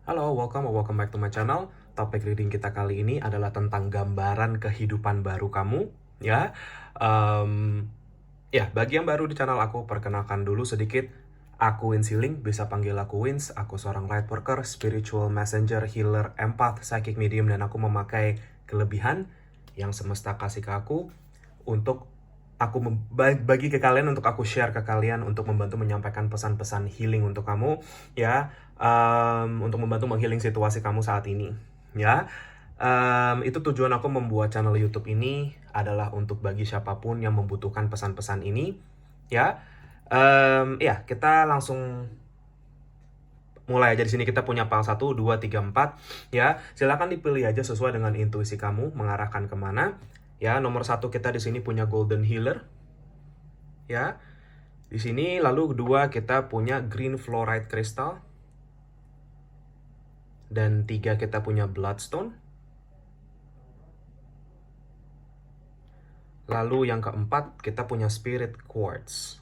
Halo, welcome back to my channel. Topik reading kita kali ini adalah tentang gambaran kehidupan baru kamu, ya. Bagi yang baru di channel aku, perkenalkan dulu sedikit. Aku Wins Healing, bisa panggil aku Wins. Aku seorang light worker, spiritual messenger, healer, empath, psychic medium, dan aku memakai kelebihan yang semesta kasih ke aku untuk bagi ke kalian, untuk aku share ke kalian, untuk membantu menyampaikan pesan-pesan healing untuk kamu, ya. Untuk membantu menghealing situasi kamu saat ini, ya. Itu tujuan aku membuat channel YouTube ini, adalah untuk bagi siapapun yang membutuhkan pesan-pesan ini, ya. Kita langsung mulai aja. Di sini kita punya file 1, 2, 3, 4, ya. Silakan dipilih aja sesuai dengan intuisi kamu mengarahkan kemana. Ya, nomor 1 kita di sini punya Golden Healer. Ya. Di sini lalu kedua kita punya Green Fluorite Crystal. Dan 3 kita punya Bloodstone. Lalu yang keempat kita punya Spirit Quartz.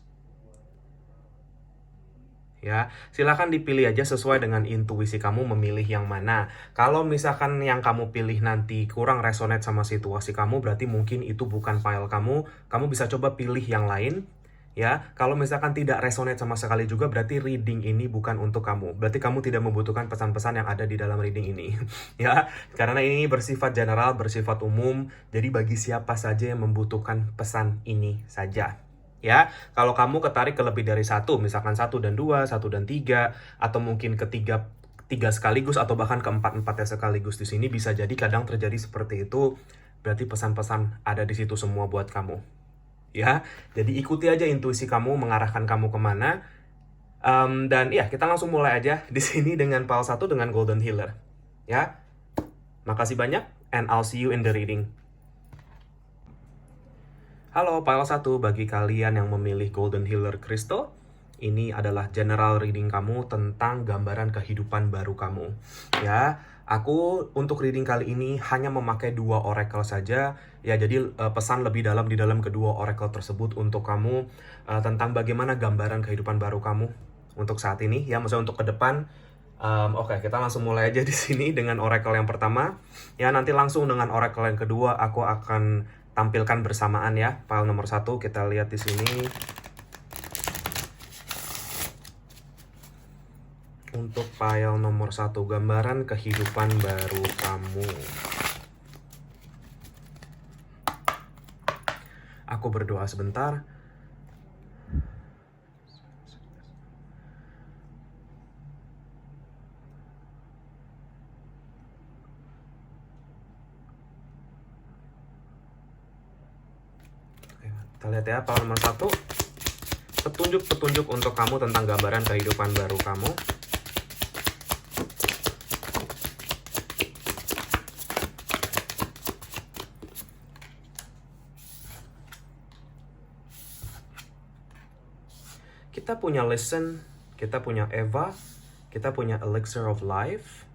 Ya, silakan dipilih aja sesuai dengan intuisi kamu memilih yang mana. Kalau misalkan yang kamu pilih nanti kurang resonate sama situasi kamu, berarti mungkin itu bukan file kamu. Kamu bisa coba pilih yang lain. Ya, kalau misalkan tidak resonate sama sekali juga, berarti reading ini bukan untuk kamu. Berarti kamu tidak membutuhkan pesan-pesan yang ada di dalam reading ini. Ya, karena ini bersifat general, bersifat umum. Jadi bagi siapa saja yang membutuhkan pesan ini saja. Ya, kalau kamu ketarik ke lebih dari satu, misalkan 1 dan 2, 1 dan 3, atau mungkin ketiga sekaligus, atau bahkan keempat-empatnya sekaligus di sini, bisa jadi kadang terjadi seperti itu. Berarti pesan-pesan ada di situ semua buat kamu. Ya, jadi ikuti aja intuisi kamu mengarahkan kamu kemana. Dan ya, kita langsung mulai aja di sini dengan file 1 dengan Golden Healer. Ya, makasih banyak, and I'll see you in the reading. Halo, file 1 bagi kalian yang memilih Golden Healer Crystal. Ini adalah general reading kamu tentang gambaran kehidupan baru kamu. Ya, aku untuk reading kali ini hanya memakai 2 oracle saja. Ya, jadi pesan lebih dalam di dalam kedua oracle tersebut untuk kamu tentang bagaimana gambaran kehidupan baru kamu untuk saat ini. Ya, maksudnya untuk ke depan. Oke, kita langsung mulai aja di sini dengan oracle yang pertama. Ya, nanti langsung dengan oracle yang kedua aku akan tampilkan bersamaan ya. File nomor 1 kita lihat di sini. Untuk file nomor 1, gambaran kehidupan baru kamu. Aku berdoa sebentar. Kita lihat ya, file nomor 1. Petunjuk-petunjuk untuk kamu tentang gambaran kehidupan baru kamu. Kita punya Listen, kita punya Eva, kita punya Elixir of Life,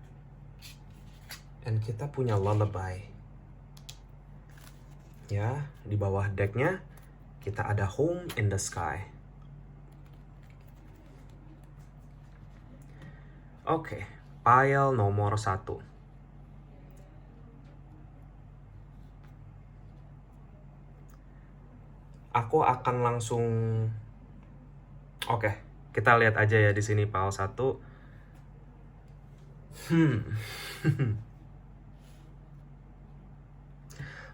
dan kita punya Lullaby. Ya, di bawah decknya kita ada Home in the Sky. Oke, file nomor 1. Aku akan langsung. Oke, kita lihat aja ya di sini file 1.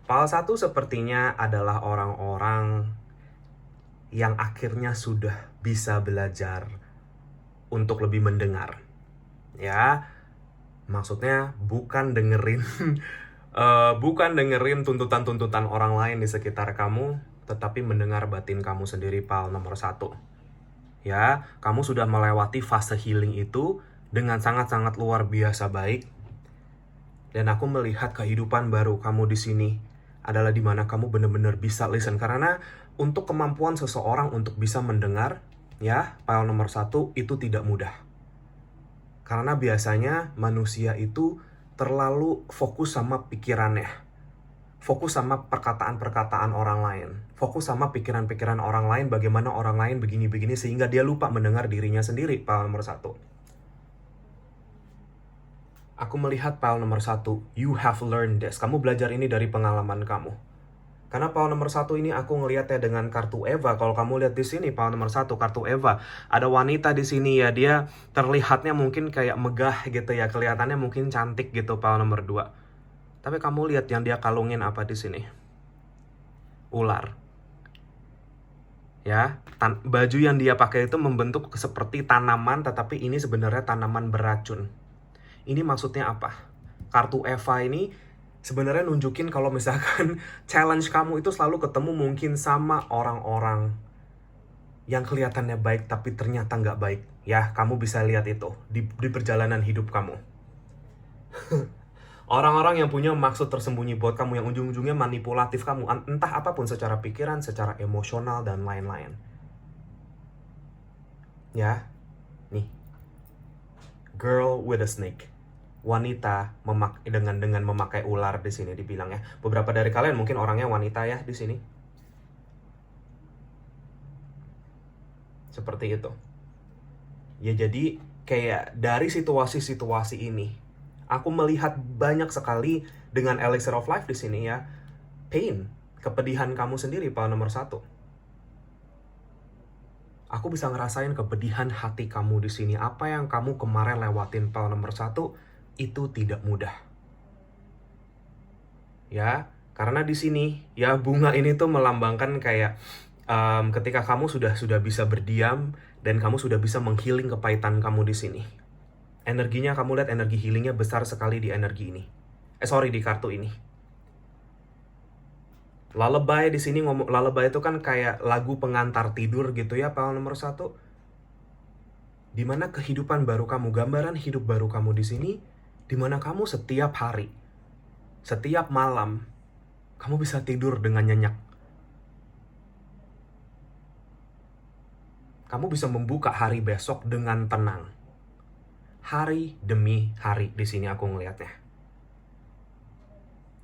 File 1 sepertinya adalah orang-orang yang akhirnya sudah bisa belajar untuk lebih mendengar. Ya, maksudnya bukan dengerin bukan dengerin tuntutan-tuntutan orang lain di sekitar kamu, tetapi mendengar batin kamu sendiri, file nomor 1. Ya, kamu sudah melewati fase healing itu dengan sangat-sangat luar biasa baik. Dan aku melihat kehidupan baru kamu di sini adalah dimana kamu benar-benar bisa listen. Karena untuk kemampuan seseorang untuk bisa mendengar, ya, file nomor 1 itu tidak mudah. Karena biasanya manusia itu terlalu fokus sama pikirannya. Fokus sama perkataan-perkataan orang lain. Fokus sama pikiran-pikiran orang lain, bagaimana orang lain begini-begini, sehingga dia lupa mendengar dirinya sendiri, file nomor 1. Aku melihat pile nomor 1, you have learned this. Kamu belajar ini dari pengalaman kamu. Karena pile nomor 1 ini aku ngelihatnya dengan kartu Eva. Kalau kamu lihat di sini pile nomor 1 kartu Eva, ada wanita di sini ya, dia terlihatnya mungkin kayak megah gitu ya, kelihatannya mungkin cantik gitu pile nomor 2. Tapi kamu lihat yang dia kalungin apa di sini? Ular. Ya, baju yang dia pakai itu membentuk seperti tanaman, tetapi ini sebenarnya tanaman beracun. Ini maksudnya apa? Kartu Eva ini sebenarnya nunjukin kalau misalkan challenge kamu itu selalu ketemu mungkin sama orang-orang yang kelihatannya baik tapi ternyata nggak baik. Ya, kamu bisa lihat itu di perjalanan hidup kamu. Orang-orang yang punya maksud tersembunyi buat kamu, yang ujung-ujungnya manipulatif kamu, entah apapun, secara pikiran, secara emosional, dan lain-lain. Ya, nih. Girl with a snake. Wanita dengan memakai ular di sini dibilangnya. Beberapa dari kalian mungkin orangnya wanita ya di sini. Seperti itu. Ya jadi kayak dari situasi-situasi ini, aku melihat banyak sekali dengan Elixir of Life di sini ya. Pain, kepedihan kamu sendiri pile nomor 1. Aku bisa ngerasain kepedihan hati kamu di sini. Apa yang kamu kemarin lewatin pile nomor 1 itu tidak mudah. Ya, karena di sini ya bunga ini tuh melambangkan kayak ketika kamu sudah bisa berdiam dan kamu sudah bisa menghealing kepahitan kamu di sini. Energinya, kamu lihat energi healingnya besar sekali di energi ini. Di kartu ini. Lullaby di sini lullaby itu kan kayak lagu pengantar tidur gitu ya, pile nomor 1. Dimana kehidupan baru kamu, gambaran hidup baru kamu di sini, dimana kamu setiap hari, setiap malam, kamu bisa tidur dengan nyenyak. Kamu bisa membuka hari besok dengan tenang. Hari demi hari di sini aku ngelihatnya.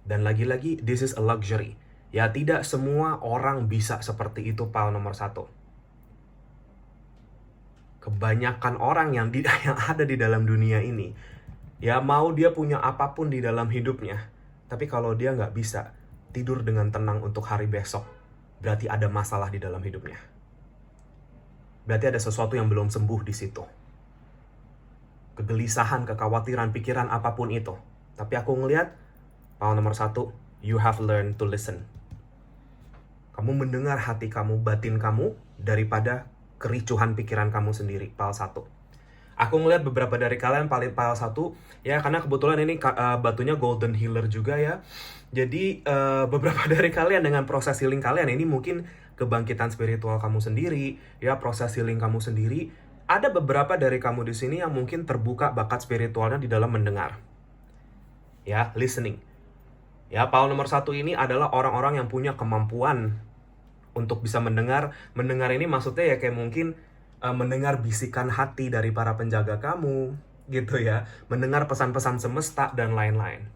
Dan lagi-lagi, this is a luxury. Ya, tidak semua orang bisa seperti itu pile nomor 1. Kebanyakan orang yang ada di dalam dunia ini, ya mau dia punya apapun di dalam hidupnya, tapi kalau dia nggak bisa tidur dengan tenang untuk hari besok, berarti ada masalah di dalam hidupnya. Berarti ada sesuatu yang belum sembuh di situ. Kegelisahan, kekhawatiran, pikiran, apapun itu. Tapi aku ngelihat, pile nomor 1, you have learned to listen. Kamu mendengar hati kamu, batin kamu, daripada kericuhan pikiran kamu sendiri, pile 1. Aku ngelihat beberapa dari kalian pile 1, ya karena kebetulan ini batunya golden healer juga ya. Jadi beberapa dari kalian dengan proses healing kalian ini mungkin kebangkitan spiritual kamu sendiri, ya proses healing kamu sendiri. Ada beberapa dari kamu di sini yang mungkin terbuka bakat spiritualnya di dalam mendengar. Ya, listening. Ya, pile nomor 1 ini adalah orang-orang yang punya kemampuan untuk bisa mendengar. Mendengar ini maksudnya ya kayak mungkin mendengar bisikan hati dari para penjaga kamu, gitu ya. Mendengar pesan-pesan semesta dan lain-lain.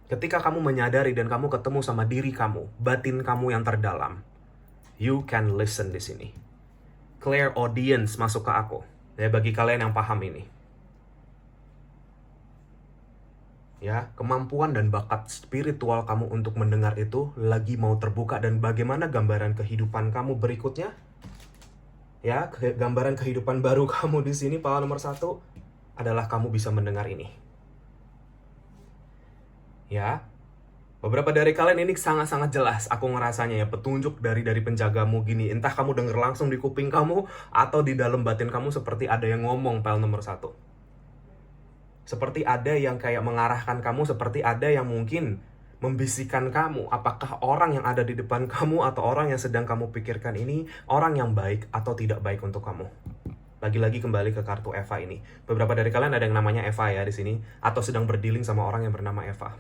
Ketika kamu menyadari dan kamu ketemu sama diri kamu, batin kamu yang terdalam, you can listen di sini. Clear audience masuk ke aku. Ya, bagi kalian yang paham ini. Ya, kemampuan dan bakat spiritual kamu untuk mendengar itu lagi mau terbuka, dan bagaimana gambaran kehidupan kamu berikutnya? Ya, gambaran kehidupan baru kamu di sini pile nomor 1 adalah kamu bisa mendengar ini. Ya, beberapa dari kalian ini sangat-sangat jelas aku ngerasanya ya, petunjuk dari penjagamu gini. Entah kamu denger langsung di kuping kamu atau di dalam batin kamu seperti ada yang ngomong pile nomor 1. Seperti ada yang kayak mengarahkan kamu, seperti ada yang mungkin membisikkan kamu. Apakah orang yang ada di depan kamu atau orang yang sedang kamu pikirkan ini orang yang baik atau tidak baik untuk kamu? Lagi-lagi kembali ke kartu Eva ini. Beberapa dari kalian ada yang namanya Eva ya di sini, atau sedang berdealing sama orang yang bernama Eva.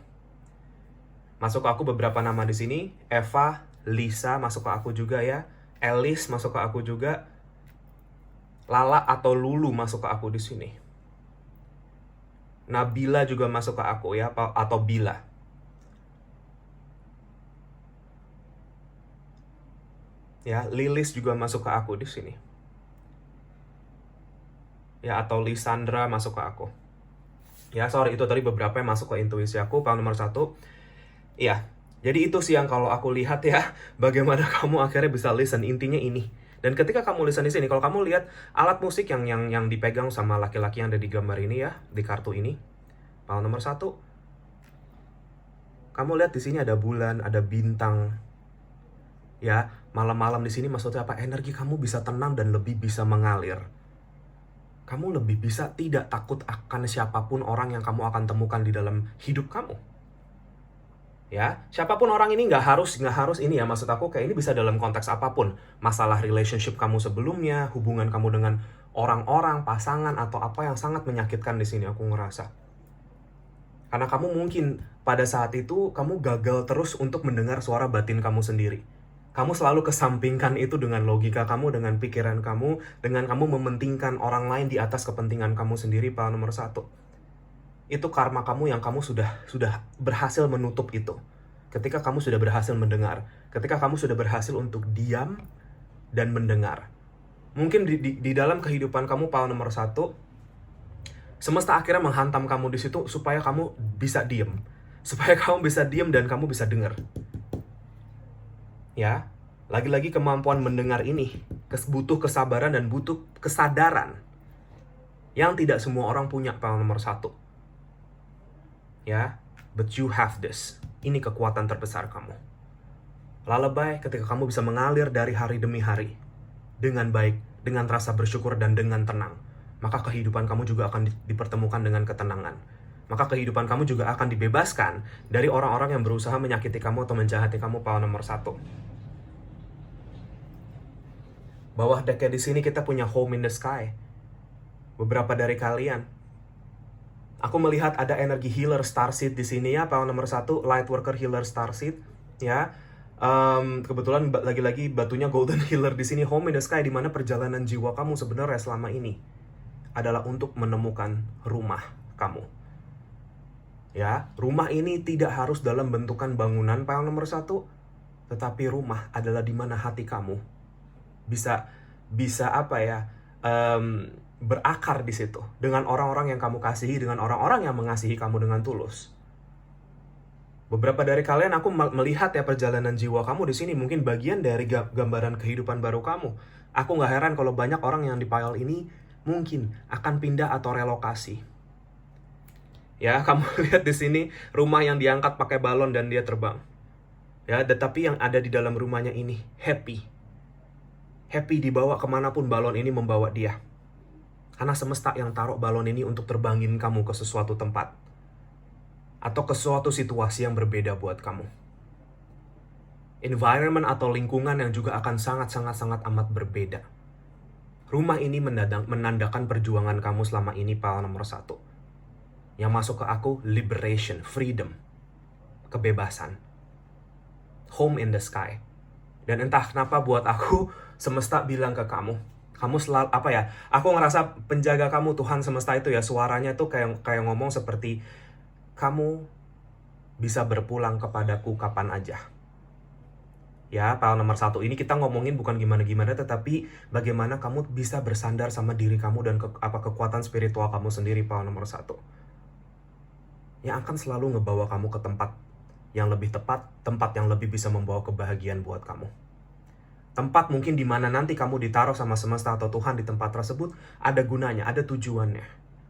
Masuk ke aku beberapa nama di sini. Eva, Lisa masuk ke aku juga ya. Alice masuk ke aku juga. Lala atau Lulu masuk ke aku di sini. Nabila juga masuk ke aku ya, atau Bila. Ya, Lilis juga masuk ke aku di sini. Ya, atau Lisandra masuk ke aku. Ya, sorry, itu tadi beberapa yang masuk ke intuisi aku. Power nomor 1, iya. Jadi itu sih yang kalau aku lihat ya, bagaimana kamu akhirnya bisa listen, intinya ini. Dan ketika kamu listen di sini, kalau kamu lihat alat musik yang dipegang sama laki-laki yang ada di gambar ini ya, di kartu ini, power nomor 1, kamu lihat di sini ada bulan, ada bintang. Ya, malam-malam di sini maksudnya apa? Energi kamu bisa tenang dan lebih bisa mengalir. Kamu lebih bisa tidak takut akan siapapun orang yang kamu akan temukan di dalam hidup kamu. Ya, siapapun orang ini nggak harus ini ya, maksud aku kayak ini bisa dalam konteks apapun. Masalah relationship kamu sebelumnya, hubungan kamu dengan orang-orang, pasangan, atau apa yang sangat menyakitkan di sini aku ngerasa. Karena kamu mungkin pada saat itu kamu gagal terus untuk mendengar suara batin kamu sendiri. Kamu selalu kesampingkan itu dengan logika kamu, dengan pikiran kamu, dengan kamu mementingkan orang lain di atas kepentingan kamu sendiri, power nomor 1. Itu karma kamu yang kamu sudah berhasil menutup itu. Ketika kamu sudah berhasil mendengar, ketika kamu sudah berhasil untuk diam dan mendengar. Mungkin di dalam kehidupan kamu, power nomor 1, semesta akhirnya menghantam kamu di situ supaya kamu bisa diam. Supaya kamu bisa diam dan kamu bisa dengar. Ya, lagi-lagi kemampuan mendengar ini butuh kesabaran dan butuh kesadaran yang tidak semua orang punya, power nomor 1. Ya, but you have this. Ini kekuatan terbesar kamu. Lullaby ketika kamu bisa mengalir dari hari demi hari dengan baik, dengan rasa bersyukur dan dengan tenang, maka kehidupan kamu juga akan dipertemukan dengan ketenangan. Maka kehidupan kamu juga akan dibebaskan dari orang-orang yang berusaha menyakiti kamu atau menjahati kamu, power nomor 1. Bawah decknya di sini kita punya home in the sky. Beberapa dari kalian, aku melihat ada energi healer starseed di sini ya, power nomor 1, light worker healer starseed ya. Kebetulan lagi-lagi batunya golden healer di sini, home in the sky, di mana perjalanan jiwa kamu sebenarnya selama ini adalah untuk menemukan rumah kamu. Ya, rumah ini tidak harus dalam bentukan bangunan, power nomor 1, tetapi rumah adalah di mana hati kamu bisa apa ya, berakar di situ dengan orang-orang yang kamu kasihi, dengan orang-orang yang mengasihi kamu dengan tulus. Beberapa dari kalian aku melihat ya perjalanan jiwa kamu di sini mungkin bagian dari gambaran kehidupan baru kamu. Aku nggak heran kalau banyak orang yang di pile ini mungkin akan pindah atau relokasi. Ya, kamu lihat di sini rumah yang diangkat pakai balon dan dia terbang. Ya, tetapi yang ada di dalam rumahnya ini happy dibawa kemanapun balon ini membawa dia. Karena semesta yang taruh balon ini untuk terbangin kamu ke sesuatu tempat. Atau ke suatu situasi yang berbeda buat kamu. Environment atau lingkungan yang juga akan sangat-sangat amat berbeda. Rumah ini menandakan perjuangan kamu selama ini, power nomor 1. Yang masuk ke aku, liberation, freedom, kebebasan. Home in the sky. Dan entah kenapa buat aku, semesta bilang ke kamu selalu apa ya? Aku ngerasa penjaga kamu, Tuhan semesta itu ya, suaranya tuh kayak ngomong seperti kamu bisa berpulang kepadaku kapan aja. Ya, power nomor 1 ini kita ngomongin bukan gimana-gimana, tetapi bagaimana kamu bisa bersandar sama diri kamu dan kekuatan spiritual kamu sendiri, power nomor 1. Yang akan selalu ngebawa kamu ke tempat yang lebih tepat, tempat yang lebih bisa membawa kebahagiaan buat kamu. Tempat mungkin di mana nanti kamu ditaruh sama semesta atau Tuhan di tempat tersebut ada gunanya, ada tujuannya.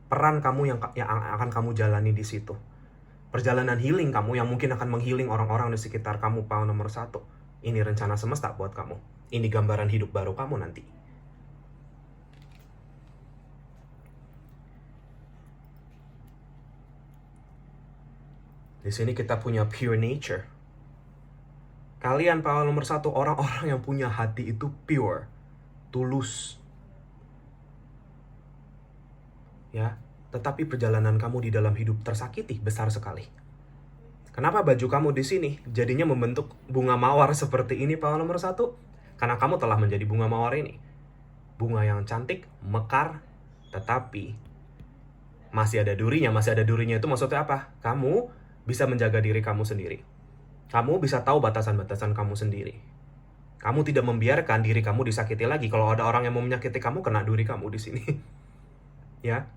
Peran kamu yang akan kamu jalani di situ. Perjalanan healing kamu yang mungkin akan menghealing orang-orang di sekitar kamu, power nomor 1. Ini rencana semesta buat kamu. Ini gambaran hidup baru kamu nanti. Di sini kita punya pure nature. Kalian, power nomor 1, orang-orang yang punya hati itu pure, tulus. Ya, tetapi perjalanan kamu di dalam hidup tersakiti besar sekali. Kenapa baju kamu di sini jadinya membentuk bunga mawar seperti ini, power nomor 1? Karena kamu telah menjadi bunga mawar ini. Bunga yang cantik, mekar, tetapi masih ada durinya. Masih ada durinya itu maksudnya apa? Kamu bisa menjaga diri kamu sendiri. Kamu bisa tahu batasan-batasan kamu sendiri. Kamu tidak membiarkan diri kamu disakiti lagi. Kalau ada orang yang mau menyakiti kamu, kena duri kamu di sini. Ya.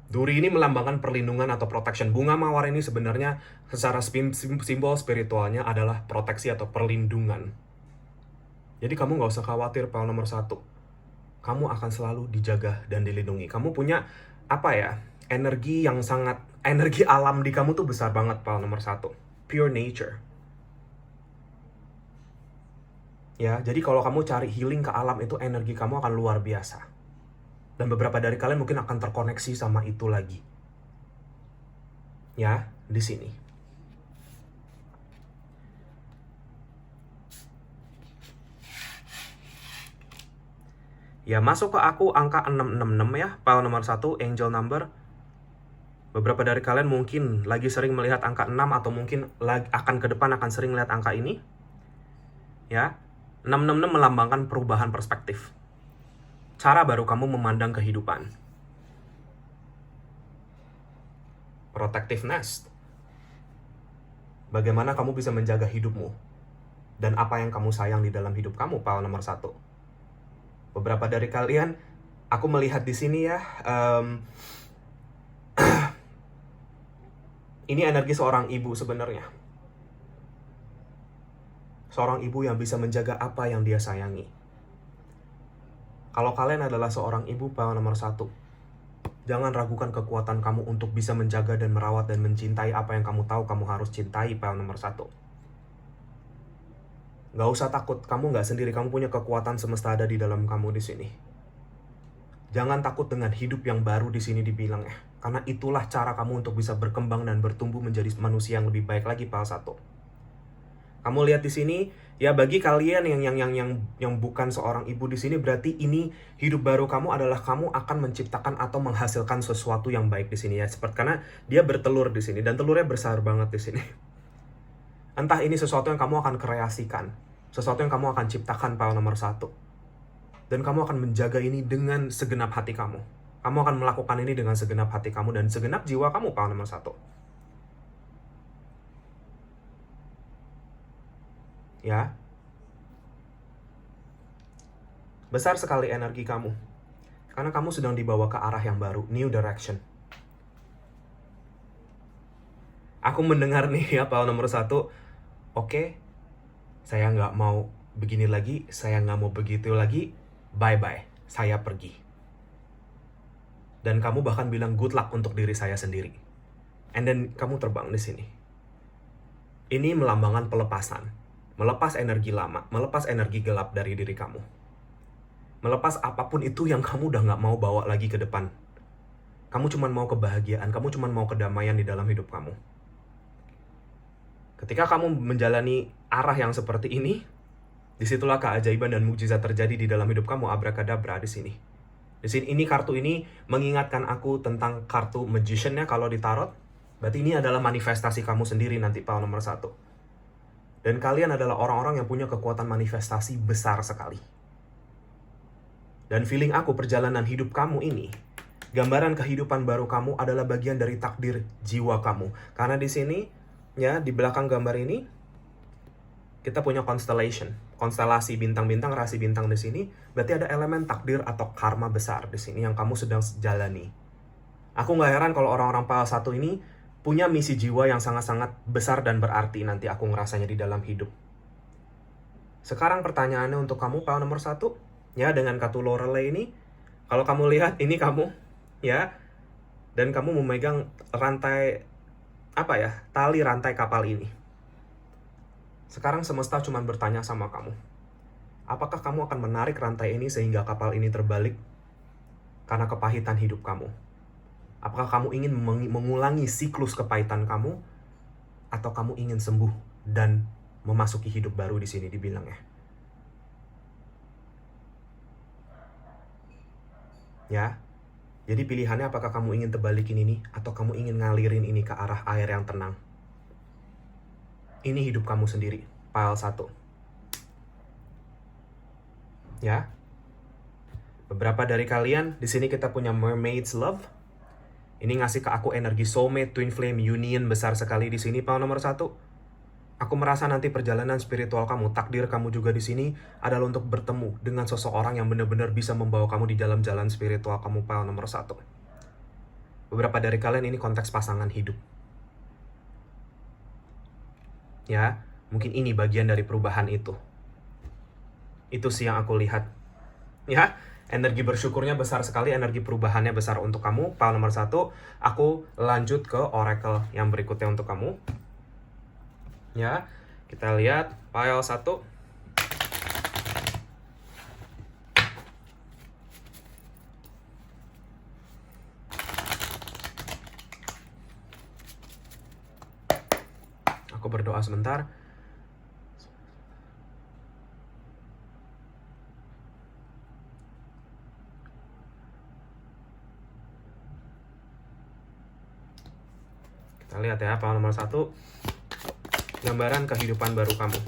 Duri ini melambangkan perlindungan atau protection. Bunga mawar ini sebenarnya secara simbol spiritualnya adalah proteksi atau perlindungan. Jadi kamu nggak usah khawatir pile nomor 1. Kamu akan selalu dijaga dan dilindungi. Kamu punya energi alam di kamu tuh besar banget pile nomor 1. Pure nature. Ya, jadi kalau kamu cari healing ke alam itu energi kamu akan luar biasa. Dan beberapa dari kalian mungkin akan terkoneksi sama itu lagi. Ya, di sini. Ya, masuk ke aku angka 666 ya, pile nomor 1, angel number. Beberapa dari kalian mungkin lagi sering melihat angka 6 atau mungkin akan ke depan akan sering melihat angka ini. Ya, 666 melambangkan perubahan perspektif. Cara baru kamu memandang kehidupan. Protectiveness. Bagaimana kamu bisa menjaga hidupmu. Dan apa yang kamu sayang di dalam hidup kamu, pile nomor 1. Beberapa dari kalian, aku melihat di sini ya, ini energi seorang ibu sebenarnya. Seorang ibu yang bisa menjaga apa yang dia sayangi. Kalau kalian adalah seorang ibu, pile nomor 1, jangan ragukan kekuatan kamu untuk bisa menjaga dan merawat dan mencintai apa yang kamu tahu kamu harus cintai, pile nomor 1. Gak usah takut, kamu gak sendiri, kamu punya kekuatan semesta ada di dalam kamu di sini. Jangan takut dengan hidup yang baru di sini dibilang ya, karena itulah cara kamu untuk bisa berkembang dan bertumbuh menjadi manusia yang lebih baik lagi, pile 1. Kamu lihat di sini, ya bagi kalian yang bukan seorang ibu di sini, berarti ini hidup baru kamu adalah kamu akan menciptakan atau menghasilkan sesuatu yang baik di sini ya. Seperti karena dia bertelur di sini dan telurnya besar banget di sini. Entah ini sesuatu yang kamu akan kreasikan, sesuatu yang kamu akan ciptakan, pile nomor 1. Dan kamu akan menjaga ini dengan segenap hati kamu. Kamu akan melakukan ini dengan segenap hati kamu dan segenap jiwa kamu, pile nomor 1. Ya, besar sekali energi kamu, karena kamu sedang dibawa ke arah yang baru, new direction. Aku mendengar nih ya, pile nomor 1, oke, saya nggak mau begini lagi, saya nggak mau begitu lagi, bye-bye, saya pergi. Dan kamu bahkan bilang good luck untuk diri saya sendiri. And then kamu terbang di sini. Ini melambangkan pelepasan. Melepas energi lama, melepas energi gelap dari diri kamu. Melepas apapun itu yang kamu udah gak mau bawa lagi ke depan. Kamu cuma mau kebahagiaan, kamu cuma mau kedamaian di dalam hidup kamu. Ketika kamu menjalani arah yang seperti ini, disitulah keajaiban dan mukjizat terjadi di dalam hidup kamu, abrakadabra di sini. Di sini ini kartu ini mengingatkan aku tentang kartu magician ya kalau ditarot. Berarti ini adalah manifestasi kamu sendiri nanti, pile nomor 1. Dan kalian adalah orang-orang yang punya kekuatan manifestasi besar sekali. Dan feeling aku perjalanan hidup kamu ini, gambaran kehidupan baru kamu adalah bagian dari takdir jiwa kamu. Karena di sini, ya di belakang gambar ini, kita punya constellation. Konstelasi bintang-bintang, rasi bintang di sini, berarti ada elemen takdir atau karma besar di sini yang kamu sedang jalani. Aku nggak heran kalau orang-orang pile 1 ini punya misi jiwa yang sangat-sangat besar dan berarti nanti aku ngerasanya di dalam hidup. Sekarang pertanyaannya untuk kamu, pile nomor 1, ya dengan kartu Lorelei ini, kalau kamu lihat ini kamu, ya, dan kamu memegang rantai, tali rantai kapal ini. Sekarang semesta cuma bertanya sama kamu, apakah kamu akan menarik rantai ini sehingga kapal ini terbalik karena kepahitan hidup kamu? Apakah kamu ingin mengulangi siklus kepahitan kamu, atau kamu ingin sembuh dan memasuki hidup baru di sini dibilang ya? Ya, jadi pilihannya apakah kamu ingin terbalikin ini, atau kamu ingin ngalirin ini ke arah air yang tenang? Ini hidup kamu sendiri, pile 1. Ya, beberapa dari kalian di sini kita punya Mermaid's Love. Ini ngasih ke aku energi soulmate, twin flame, union besar sekali di sini, pile nomor 1. Aku merasa nanti perjalanan spiritual kamu, takdir kamu juga di sini adalah untuk bertemu dengan seseorang yang benar-benar bisa membawa kamu di dalam jalan spiritual kamu, pile nomor 1. Beberapa dari kalian ini konteks pasangan hidup. Ya, mungkin ini bagian dari perubahan itu. Itu sih yang aku lihat. Ya, energi bersyukurnya besar sekali, energi perubahannya besar untuk kamu. Pile nomor 1, aku lanjut ke oracle yang berikutnya untuk kamu. Ya, kita lihat pile 1. Aku berdoa sebentar. Kita lihat ya, pile nomor 1. Gambaran kehidupan baru kamu.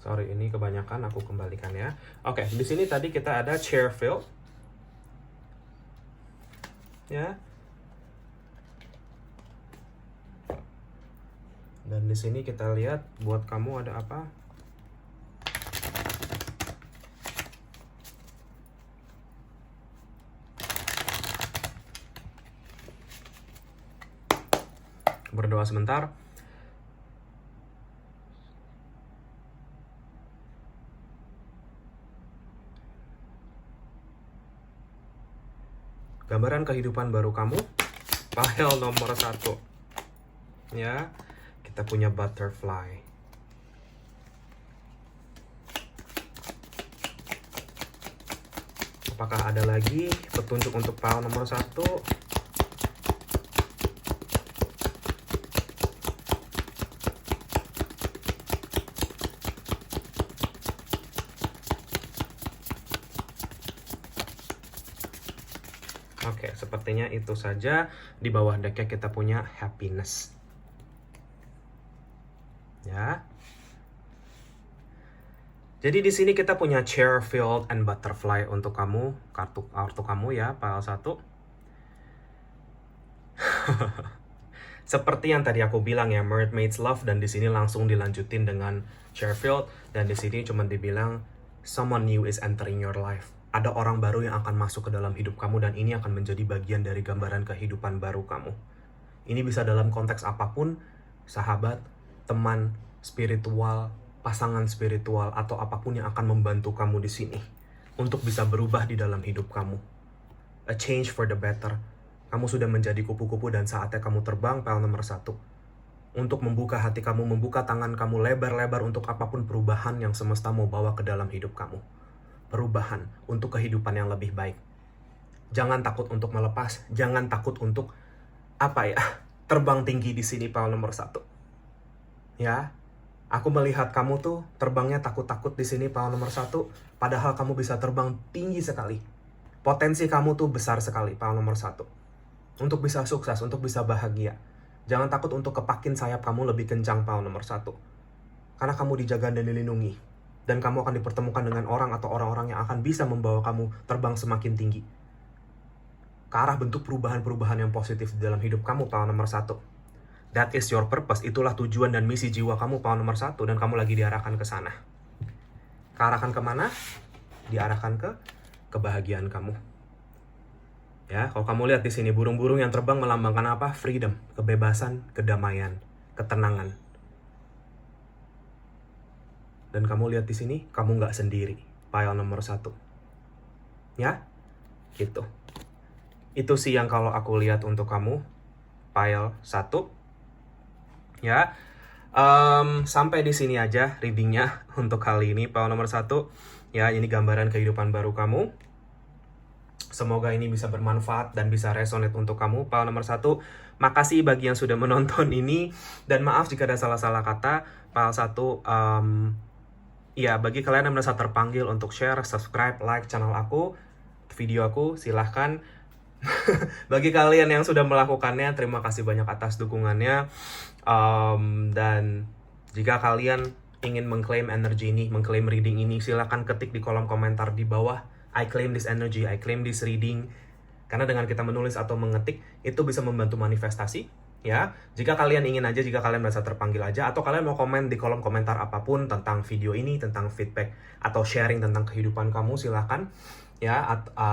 Sorry, ini kebanyakan, aku kembalikan ya. Oke, di sini tadi kita ada Cheerfield. Ya. Dan di sini kita lihat buat kamu ada apa? Berdoa sebentar. Gambaran kehidupan baru kamu, pile nomor 1. Ya, kita punya butterfly. Apakah ada lagi petunjuk untuk pile nomor 1? Oke, sepertinya itu saja. Di bawah decknya kita punya happiness. Ya. Jadi di sini kita punya Cheerfield and Butterfly untuk kamu, kartu kamu ya, pile 1. Seperti yang tadi aku bilang ya, Mermaid's Love, dan di sini langsung dilanjutin dengan Cheerfield, dan di sini cuma dibilang someone new is entering your life. Ada orang baru yang akan masuk ke dalam hidup kamu, dan ini akan menjadi bagian dari gambaran kehidupan baru kamu. Ini bisa dalam konteks apapun, sahabat, teman, spiritual, pasangan spiritual, atau apapun yang akan membantu kamu di sini untuk bisa berubah di dalam hidup kamu. A change for the better. Kamu sudah menjadi kupu-kupu dan saatnya kamu terbang, pile nomor 1. Untuk membuka hati kamu, membuka tangan kamu lebar-lebar untuk apapun perubahan yang semesta mau bawa ke dalam hidup kamu. Perubahan untuk kehidupan yang lebih baik. Jangan takut untuk melepas, jangan takut untuk terbang tinggi di sini, pile nomor 1. Ya, aku melihat kamu tuh terbangnya takut-takut di sini, pile nomor 1, padahal kamu bisa terbang tinggi sekali. Potensi kamu tuh besar sekali, pile nomor 1. Untuk bisa sukses, untuk bisa bahagia. Jangan takut untuk kepakin sayap kamu lebih kencang, pile nomor 1. Karena kamu dijaga dan dilindungi. Dan kamu akan dipertemukan dengan orang atau orang-orang yang akan bisa membawa kamu terbang semakin tinggi. Ke arah bentuk perubahan-perubahan yang positif di dalam hidup kamu, pile nomor 1. That is your purpose. Itulah tujuan dan misi jiwa kamu, pile nomor 1. Dan kamu lagi diarahkan ke sana. Kearahkan kemana? Diarahkan ke kebahagiaan kamu. Ya, kalau kamu lihat di sini, burung-burung yang terbang melambangkan apa? Freedom, kebebasan, kedamaian, ketenangan. Dan kamu lihat di sini, kamu nggak sendiri. Pile nomor 1. Ya, gitu. Itu sih yang kalau aku lihat untuk kamu, pile 1. Ya, sampai di sini aja readingnya untuk kali ini, pile nomor 1. Ya, ini gambaran kehidupan baru kamu. Semoga ini bisa bermanfaat dan bisa resonate untuk kamu, pile nomor 1. Makasih bagi yang sudah menonton ini, dan maaf jika ada salah-salah kata. Pile 1, ya, bagi kalian yang merasa terpanggil untuk share, subscribe, like channel aku, video aku, silahkan. Bagi kalian yang sudah melakukannya, terima kasih banyak atas dukungannya. Dan jika kalian ingin mengklaim energi ini, mengklaim reading ini, silakan ketik di kolom komentar di bawah, I claim this energy, I claim this reading. Karena dengan kita menulis atau mengetik, itu bisa membantu manifestasi, ya. Jika kalian ingin aja, jika kalian merasa terpanggil aja, atau kalian mau komen di kolom komentar apapun tentang video ini, tentang feedback, atau sharing tentang kehidupan kamu, silakan. Ya,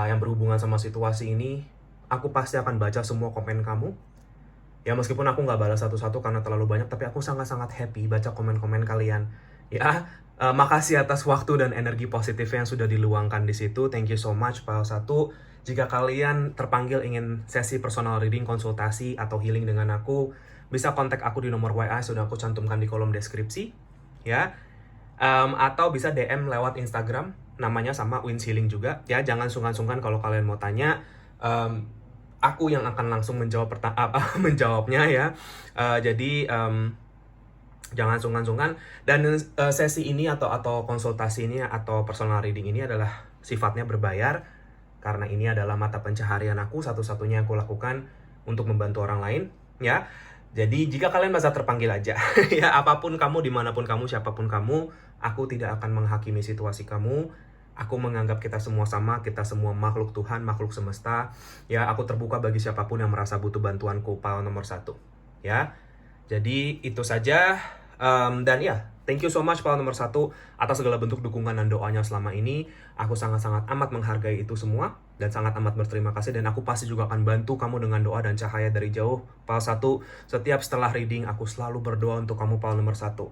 yang berhubungan sama situasi ini, aku pasti akan baca semua komen kamu. Ya, meskipun aku nggak balas satu-satu karena terlalu banyak, tapi aku sangat-sangat happy baca komen-komen kalian. Ya, makasih atas waktu dan energi positifnya yang sudah diluangkan di situ. Thank you so much, Pile 1. Jika kalian terpanggil ingin sesi personal reading, konsultasi, atau healing dengan aku, bisa kontak aku di nomor WA sudah aku cantumkan di kolom deskripsi. Ya, atau bisa DM lewat Instagram, namanya sama Wins Healing juga. Ya, jangan sungkan-sungkan kalau kalian mau tanya. Aku yang akan langsung menjawabnya ya. Jadi jangan sungkan-sungkan. Dan sesi ini atau konsultasi ini atau personal reading ini adalah sifatnya berbayar, karena ini adalah mata pencaharian aku, satu-satunya yang aku lakukan untuk membantu orang lain, ya. Jadi jika kalian merasa terpanggil aja, ya, apapun kamu, dimanapun kamu, siapapun kamu, aku tidak akan menghakimi situasi kamu. Aku menganggap kita semua sama, kita semua makhluk Tuhan, makhluk semesta. Ya, aku terbuka bagi siapapun yang merasa butuh bantuanku, Pile nomor 1. Ya, jadi itu saja. Dan ya, thank you so much Pile nomor 1 atas segala bentuk dukungan dan doanya selama ini. Aku sangat-sangat amat menghargai itu semua dan sangat amat berterima kasih. Dan aku pasti juga akan bantu kamu dengan doa dan cahaya dari jauh, Pile 1. Setiap setelah reading, aku selalu berdoa untuk kamu, Pile nomor 1.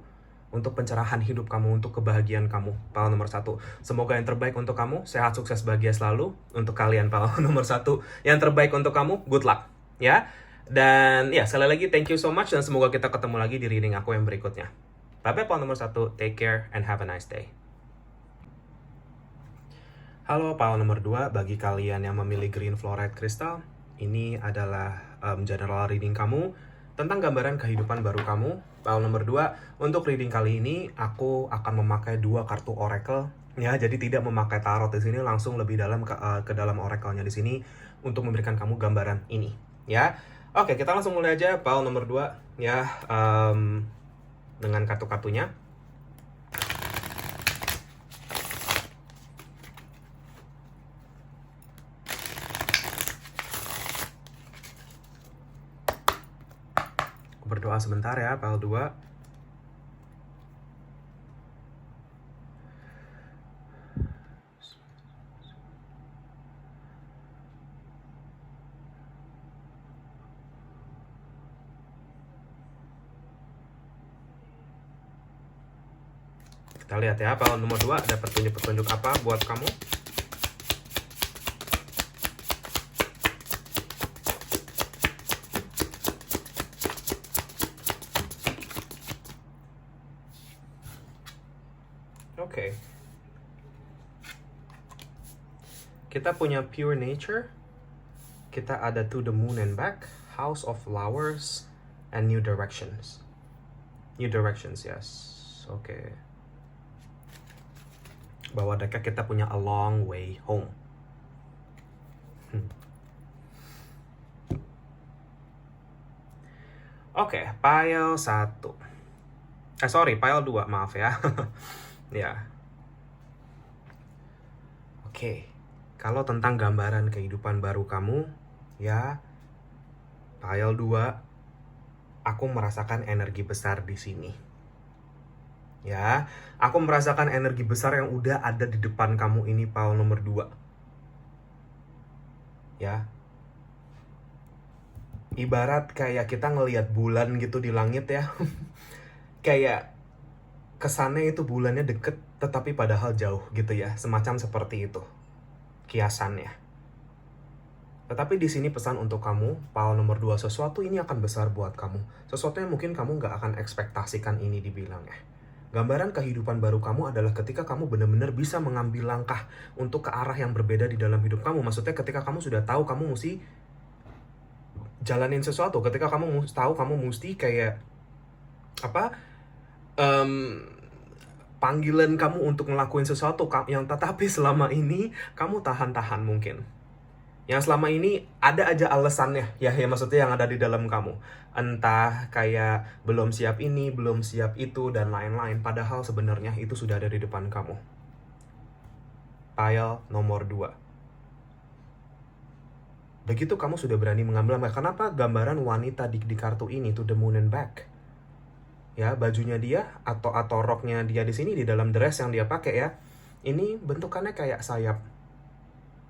Untuk pencerahan hidup kamu, untuk kebahagiaan kamu, Pile nomor 1. Semoga yang terbaik untuk kamu, sehat, sukses, bahagia selalu. Untuk kalian, Pile nomor 1. Yang terbaik untuk kamu, good luck. Ya. Dan ya, sekali lagi thank you so much. Dan semoga kita ketemu lagi di reading aku yang berikutnya. Bye-bye, Pile nomor 1. Take care and have a nice day. Halo, Pile nomor 2. Bagi kalian yang memilih Green Fluorite Crystal, ini adalah general reading kamu tentang gambaran kehidupan baru kamu, Pile nomor 2. Untuk reading kali ini, aku akan memakai 2 kartu oracle. Ya, jadi tidak memakai tarot di sini, langsung lebih dalam ke dalam oracle-nya di sini untuk memberikan kamu gambaran ini. Ya, oke, kita langsung mulai aja, Pile nomor 2. Ya, dengan kartu-kartunya. Berdoa sebentar ya, Pile 2. Kita lihat ya, Pile nomor 2 ada petunjuk-petunjuk apa buat kamu. Oke. Kita punya Pure Nature. Kita ada To the Moon and Back, House of Flowers, and New Directions. New Directions, yes. Oke. Bawah decknya kita punya A Long Way Home. Oke, Pile 1. Pile 2, maaf ya. Ya. Oke. Kalau tentang gambaran kehidupan baru kamu, ya, Pile 2, aku merasakan energi besar di sini. Ya, aku merasakan energi besar yang udah ada di depan kamu ini, Pile nomor 2. Ya. Ibarat kayak kita ngelihat bulan gitu di langit ya. Kayak kesannya itu bulannya deket, tetapi padahal jauh gitu ya. Semacam seperti itu kiasannya. Tetapi di sini pesan untuk kamu, Pile nomor 2, sesuatu ini akan besar buat kamu. Sesuatu yang mungkin kamu nggak akan ekspektasikan ini dibilang ya. Gambaran kehidupan baru kamu adalah ketika kamu benar-benar bisa mengambil langkah untuk ke arah yang berbeda di dalam hidup kamu. Maksudnya ketika kamu sudah tahu kamu mesti jalanin sesuatu, ketika kamu tahu kamu mesti kayak panggilan kamu untuk ngelakuin sesuatu yang tetapi selama ini kamu tahan-tahan mungkin. Yang selama ini ada aja alasannya, ya maksudnya yang ada di dalam kamu. Entah kayak belum siap ini, belum siap itu, dan lain-lain. Padahal sebenarnya itu sudah ada di depan kamu. Pile nomor 2. Begitu kamu sudah berani mengambil, kenapa gambaran wanita di kartu ini tuh the moon and back? Ya, bajunya dia atau roknya dia di sini di dalam dress yang dia pakai ya. Ini bentukannya kayak sayap.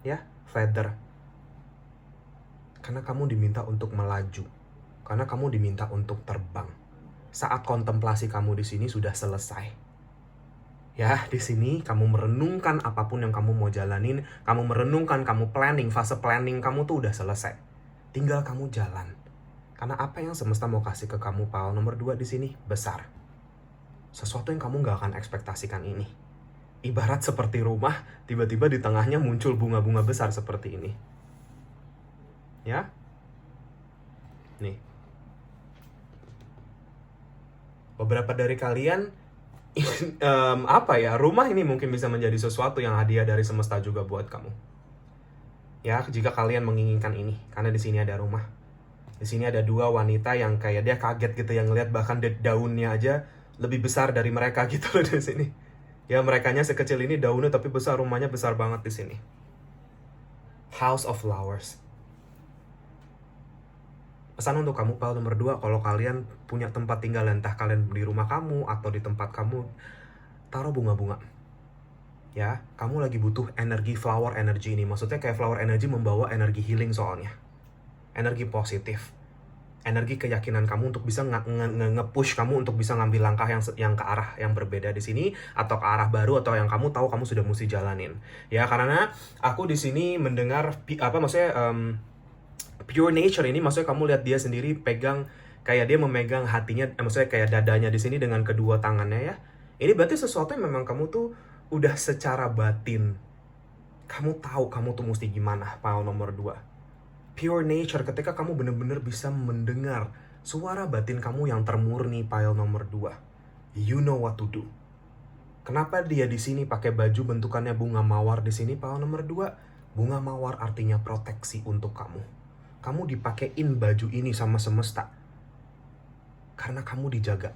Ya, feather. Karena kamu diminta untuk melaju. Karena kamu diminta untuk terbang. Saat kontemplasi kamu di sini sudah selesai. Ya, di sini kamu merenungkan apapun yang kamu mau jalanin, kamu merenungkan, kamu planning, fase planning kamu tuh udah selesai. Tinggal kamu jalan. Karena apa yang semesta mau kasih ke kamu, pile nomor 2 di sini besar. Sesuatu yang kamu gak akan ekspektasikan ini. Ibarat seperti rumah, tiba-tiba di tengahnya muncul bunga-bunga besar seperti ini. Ya, nih, beberapa dari kalian rumah ini mungkin bisa menjadi sesuatu yang hadiah dari semesta juga buat kamu. Ya, jika kalian menginginkan ini, karena di sini ada rumah. Di sini ada 2 wanita yang kayak dia kaget gitu, yang ngeliat bahkan daunnya aja lebih besar dari mereka gitu loh di sini. Ya, merekanya sekecil ini daunnya tapi besar, rumahnya besar banget di sini. House of Flowers. Pesan untuk kamu pile nomor 2, kalau kalian punya tempat tinggal, entah kalian di rumah kamu atau di tempat kamu, taruh bunga-bunga. Ya, kamu lagi butuh energi flower energy ini. Maksudnya kayak flower energy membawa energi healing soalnya. Energi positif. Energi keyakinan kamu untuk bisa nge-push kamu untuk bisa ngambil langkah yang ke arah yang berbeda di sini, atau ke arah baru, atau yang kamu tahu kamu sudah mesti jalanin. Ya, karena aku di sini mendengar pure nature ini, maksudnya kamu lihat dia sendiri pegang, kayak dia memegang hatinya, maksudnya kayak dadanya di sini dengan kedua tangannya ya. Ini berarti sesuatu yang memang kamu tuh udah secara batin, kamu tahu kamu tuh mesti gimana, pile nomor 2. Pure nature, ketika kamu bener-bener bisa mendengar suara batin kamu yang termurni, pile nomor 2. You know what to do. Kenapa dia di sini pakai baju bentukannya bunga mawar di sini, pile nomor 2? Bunga mawar artinya proteksi untuk kamu. Kamu dipakein baju ini sama semesta. Karena kamu dijaga.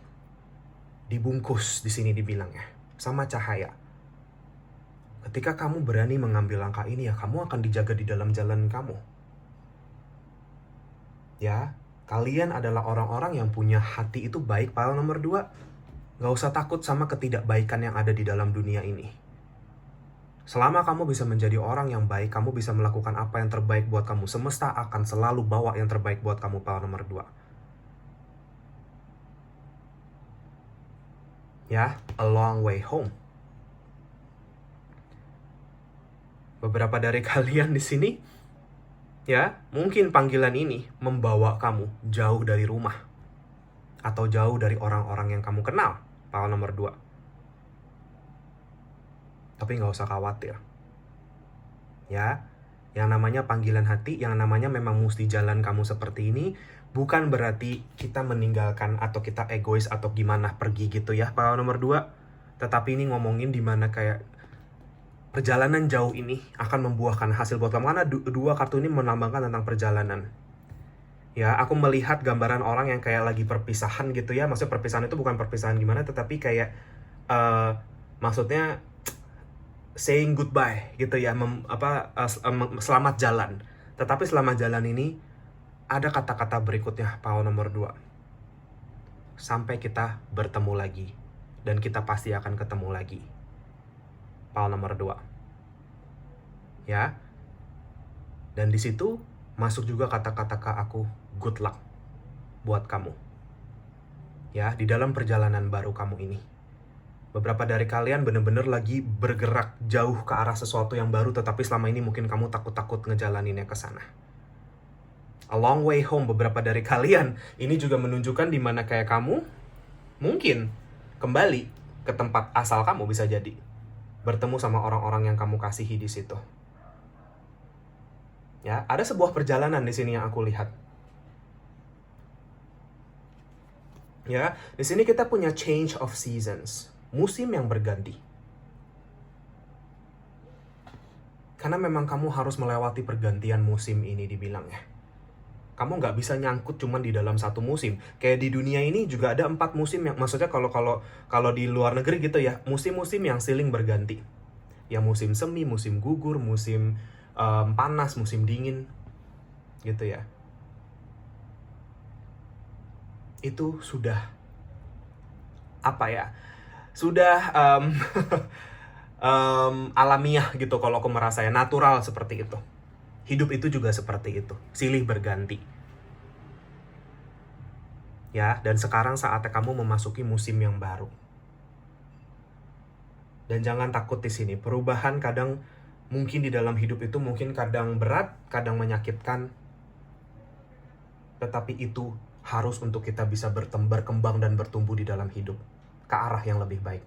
Dibungkus di sini dibilangnya. Sama cahaya. Ketika kamu berani mengambil langkah ini ya, kamu akan dijaga di dalam jalan kamu. Ya, kalian adalah orang-orang yang punya hati itu baik, pile nomor 2. Gak usah takut sama ketidakbaikan yang ada di dalam dunia ini. Selama kamu bisa menjadi orang yang baik, kamu bisa melakukan apa yang terbaik buat kamu. Semesta akan selalu bawa yang terbaik buat kamu, pile nomor 2. Ya, a long way home. Beberapa dari kalian di sini, ya, mungkin panggilan ini membawa kamu jauh dari rumah. Atau jauh dari orang-orang yang kamu kenal, pile nomor 2. Tapi nggak usah khawatir. Ya, yang namanya panggilan hati, yang namanya memang mesti jalan kamu seperti ini, bukan berarti kita meninggalkan atau kita egois atau gimana pergi gitu ya, pile nomor 2. Tetapi ini ngomongin dimana kayak perjalanan jauh ini akan membuahkan hasil buat kamu. Karena 2 kartu ini melambangkan tentang perjalanan. Ya, aku melihat gambaran orang yang kayak lagi perpisahan gitu ya. Maksudnya perpisahan itu bukan perpisahan gimana, tetapi kayak maksudnya saying goodbye gitu ya, selamat jalan. Tetapi selamat jalan ini ada kata-kata berikutnya, pile nomor 2. Sampai kita bertemu lagi, dan kita pasti akan ketemu lagi, pile nomor 2. Ya. Dan di situ masuk juga kata-kata ke aku, good luck buat kamu. Ya, di dalam perjalanan baru kamu ini. Beberapa dari kalian bener-bener lagi bergerak jauh ke arah sesuatu yang baru, tetapi selama ini mungkin kamu takut-takut ngejalaninnya ke sana. A long way home, beberapa dari kalian. Ini juga menunjukkan dimana kayak kamu mungkin kembali ke tempat asal kamu, bisa jadi. Bertemu sama orang-orang yang kamu kasihi di situ. Ya, ada sebuah perjalanan di sini yang aku lihat. Ya, di sini kita punya change of seasons. Musim yang berganti. Karena memang kamu harus melewati pergantian musim ini dibilangnya. Kamu nggak bisa nyangkut cuman di dalam satu musim. Kayak di dunia ini juga ada 4 musim yang, maksudnya kalau di luar negeri gitu ya, musim-musim yang silih berganti. Ya musim semi, musim gugur, musim panas, musim dingin, gitu ya. Itu sudah apa ya? Sudah alamiah gitu kalau aku merasa ya, natural seperti itu. Hidup itu juga seperti itu, silih berganti. Ya, dan sekarang saatnya kamu memasuki musim yang baru. Dan jangan takut di sini. Perubahan kadang mungkin di dalam hidup itu mungkin kadang berat, kadang menyakitkan. Tetapi itu harus untuk kita bisa berkembang dan bertumbuh di dalam hidup ke arah yang lebih baik.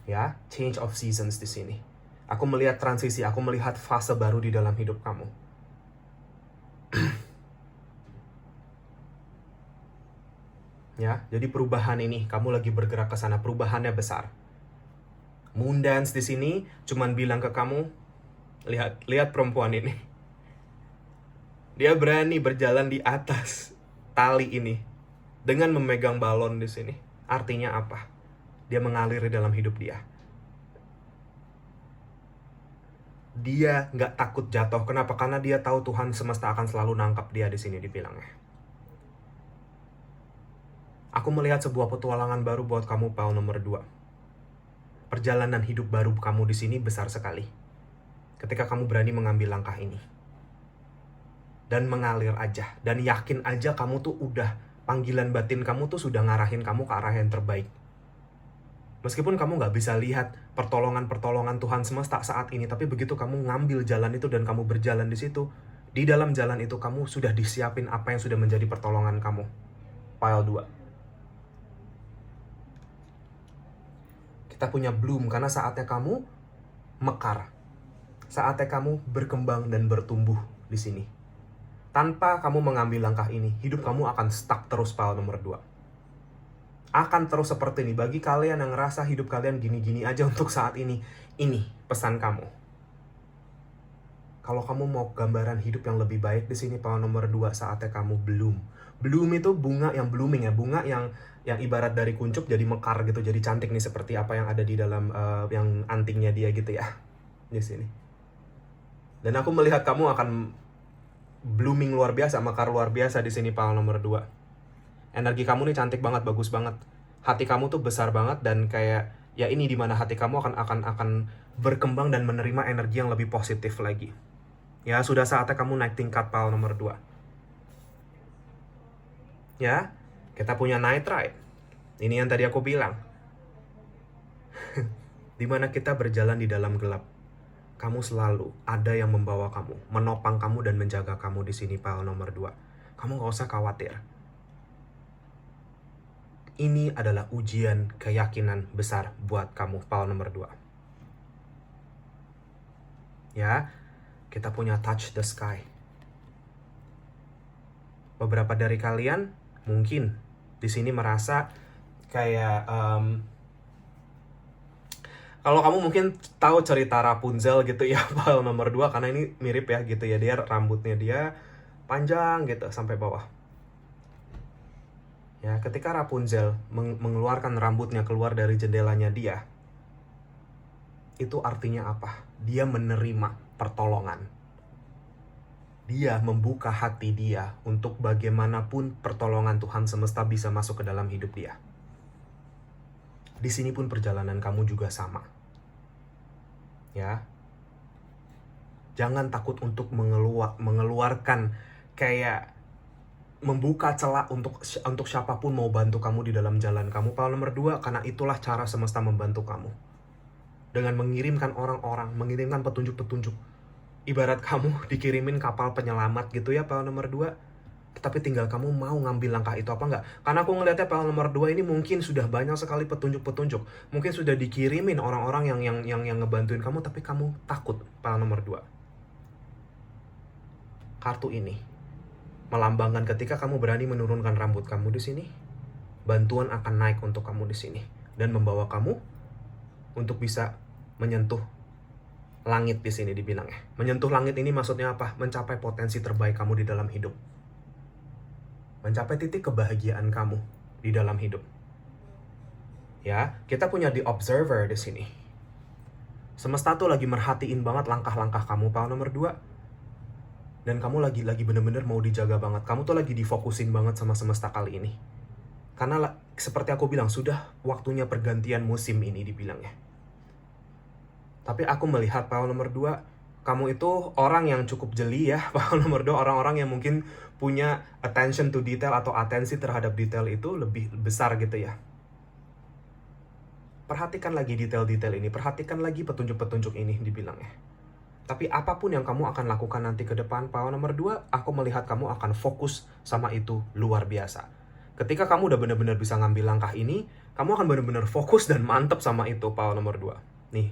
Ya, change of seasons di sini. Aku melihat transisi, aku melihat fase baru di dalam hidup kamu. Ya, jadi perubahan ini kamu lagi bergerak ke sana, perubahannya besar. Moon Dance di sini cuman bilang ke kamu, lihat perempuan ini. Dia berani berjalan di atas tali ini dengan memegang balon di sini. Artinya apa? Dia mengalir di dalam hidup dia. Dia nggak takut jatuh. Kenapa? Karena dia tahu Tuhan semesta akan selalu nangkap dia di sini dibilangnya. Aku melihat sebuah petualangan baru buat kamu, Paul nomor 2. Perjalanan hidup baru kamu di sini besar sekali. Ketika kamu berani mengambil langkah ini. Dan mengalir aja. Dan yakin aja kamu tuh udah, panggilan batin kamu tuh sudah ngarahin kamu ke arah yang terbaik. Meskipun kamu nggak bisa lihat pertolongan-pertolongan Tuhan semesta saat ini, tapi begitu kamu ngambil jalan itu dan kamu berjalan di situ, di dalam jalan itu kamu sudah disiapin apa yang sudah menjadi pertolongan kamu. Pile 2. Kita punya bloom karena saatnya kamu mekar. Saatnya kamu berkembang dan bertumbuh di sini. Tanpa kamu mengambil langkah ini, hidup kamu akan stuck terus, pile nomor 2. Akan terus seperti ini. Bagi kalian yang ngerasa hidup kalian gini-gini aja untuk saat ini pesan kamu. Kalau kamu mau gambaran hidup yang lebih baik di sini, pile nomor 2, saatnya kamu bloom. Bloom itu bunga yang blooming ya, bunga yang ibarat dari kuncup jadi mekar gitu, jadi cantik nih seperti apa yang ada di dalam yang antingnya dia gitu ya di sini. Dan aku melihat kamu akan blooming luar biasa, mekar luar biasa di sini, pile nomor 2. Energi kamu nih cantik banget, bagus banget. Hati kamu tuh besar banget dan kayak ya ini dimana hati kamu akan berkembang dan menerima energi yang lebih positif lagi. Ya, sudah saatnya kamu naik tingkat, pile nomor 2. Ya, kita punya Night Ride. Ini yang tadi aku bilang. Dimana kita berjalan di dalam gelap. Kamu selalu ada yang membawa kamu, menopang kamu dan menjaga kamu di sini, pile nomor 2. Kamu gak usah khawatir. Ini adalah ujian keyakinan besar buat kamu, pile nomor 2. Ya, kita punya Touch the Sky. Beberapa dari kalian mungkin di sini merasa kayak kalau kamu mungkin tahu cerita Rapunzel gitu ya, pile nomor 2, karena ini mirip ya gitu ya, dia rambutnya dia panjang gitu sampai bawah. Ya, ketika Rapunzel mengeluarkan rambutnya keluar dari jendelanya dia, itu artinya apa? Dia menerima pertolongan. Dia membuka hati dia untuk bagaimanapun pertolongan Tuhan semesta bisa masuk ke dalam hidup dia. Di sini pun perjalanan kamu juga sama. Ya. Jangan takut untuk mengeluarkan kayak membuka celah untuk siapapun mau bantu kamu di dalam jalan kamu. Pile nomor 2, karena itulah cara semesta membantu kamu. Dengan mengirimkan orang-orang, mengirimkan petunjuk-petunjuk. Ibarat kamu dikirimin kapal penyelamat gitu ya, pile nomor 2. Tetapi tinggal kamu mau ngambil langkah itu apa enggak. Karena aku ngelihatnya pile nomor 2 ini mungkin sudah banyak sekali petunjuk-petunjuk. Mungkin sudah dikirimin orang-orang yang ngebantuin kamu, tapi kamu takut, pile nomor 2. Kartu ini melambangkan ketika kamu berani menurunkan rambut kamu di sini, bantuan akan naik untuk kamu di sini dan membawa kamu untuk bisa menyentuh langit di sini dibilangnya. Menyentuh langit ini maksudnya apa? Mencapai potensi terbaik kamu di dalam hidup. Mencapai titik kebahagiaan kamu di dalam hidup. Ya, kita punya the observer di sini. Semesta tuh lagi merhatiin banget langkah-langkah kamu, pile nomor 2. Dan kamu lagi bener-bener mau dijaga banget. Kamu tuh lagi difokusin banget sama semesta kali ini. Karena seperti aku bilang, sudah waktunya pergantian musim ini dibilangnya. Tapi aku melihat pile nomor 2, kamu itu orang yang cukup jeli ya. Pile nomor 2, orang-orang yang mungkin punya attention to detail atau atensi terhadap detail itu lebih besar gitu ya. Perhatikan lagi detail-detail ini, perhatikan lagi petunjuk-petunjuk ini dibilangnya. Tapi apapun yang kamu akan lakukan nanti ke depan, pile nomor 2, aku melihat kamu akan fokus sama itu luar biasa. Ketika kamu udah bener-bener bisa ngambil langkah ini, kamu akan bener-bener fokus dan mantep sama itu, pile nomor 2. Nih.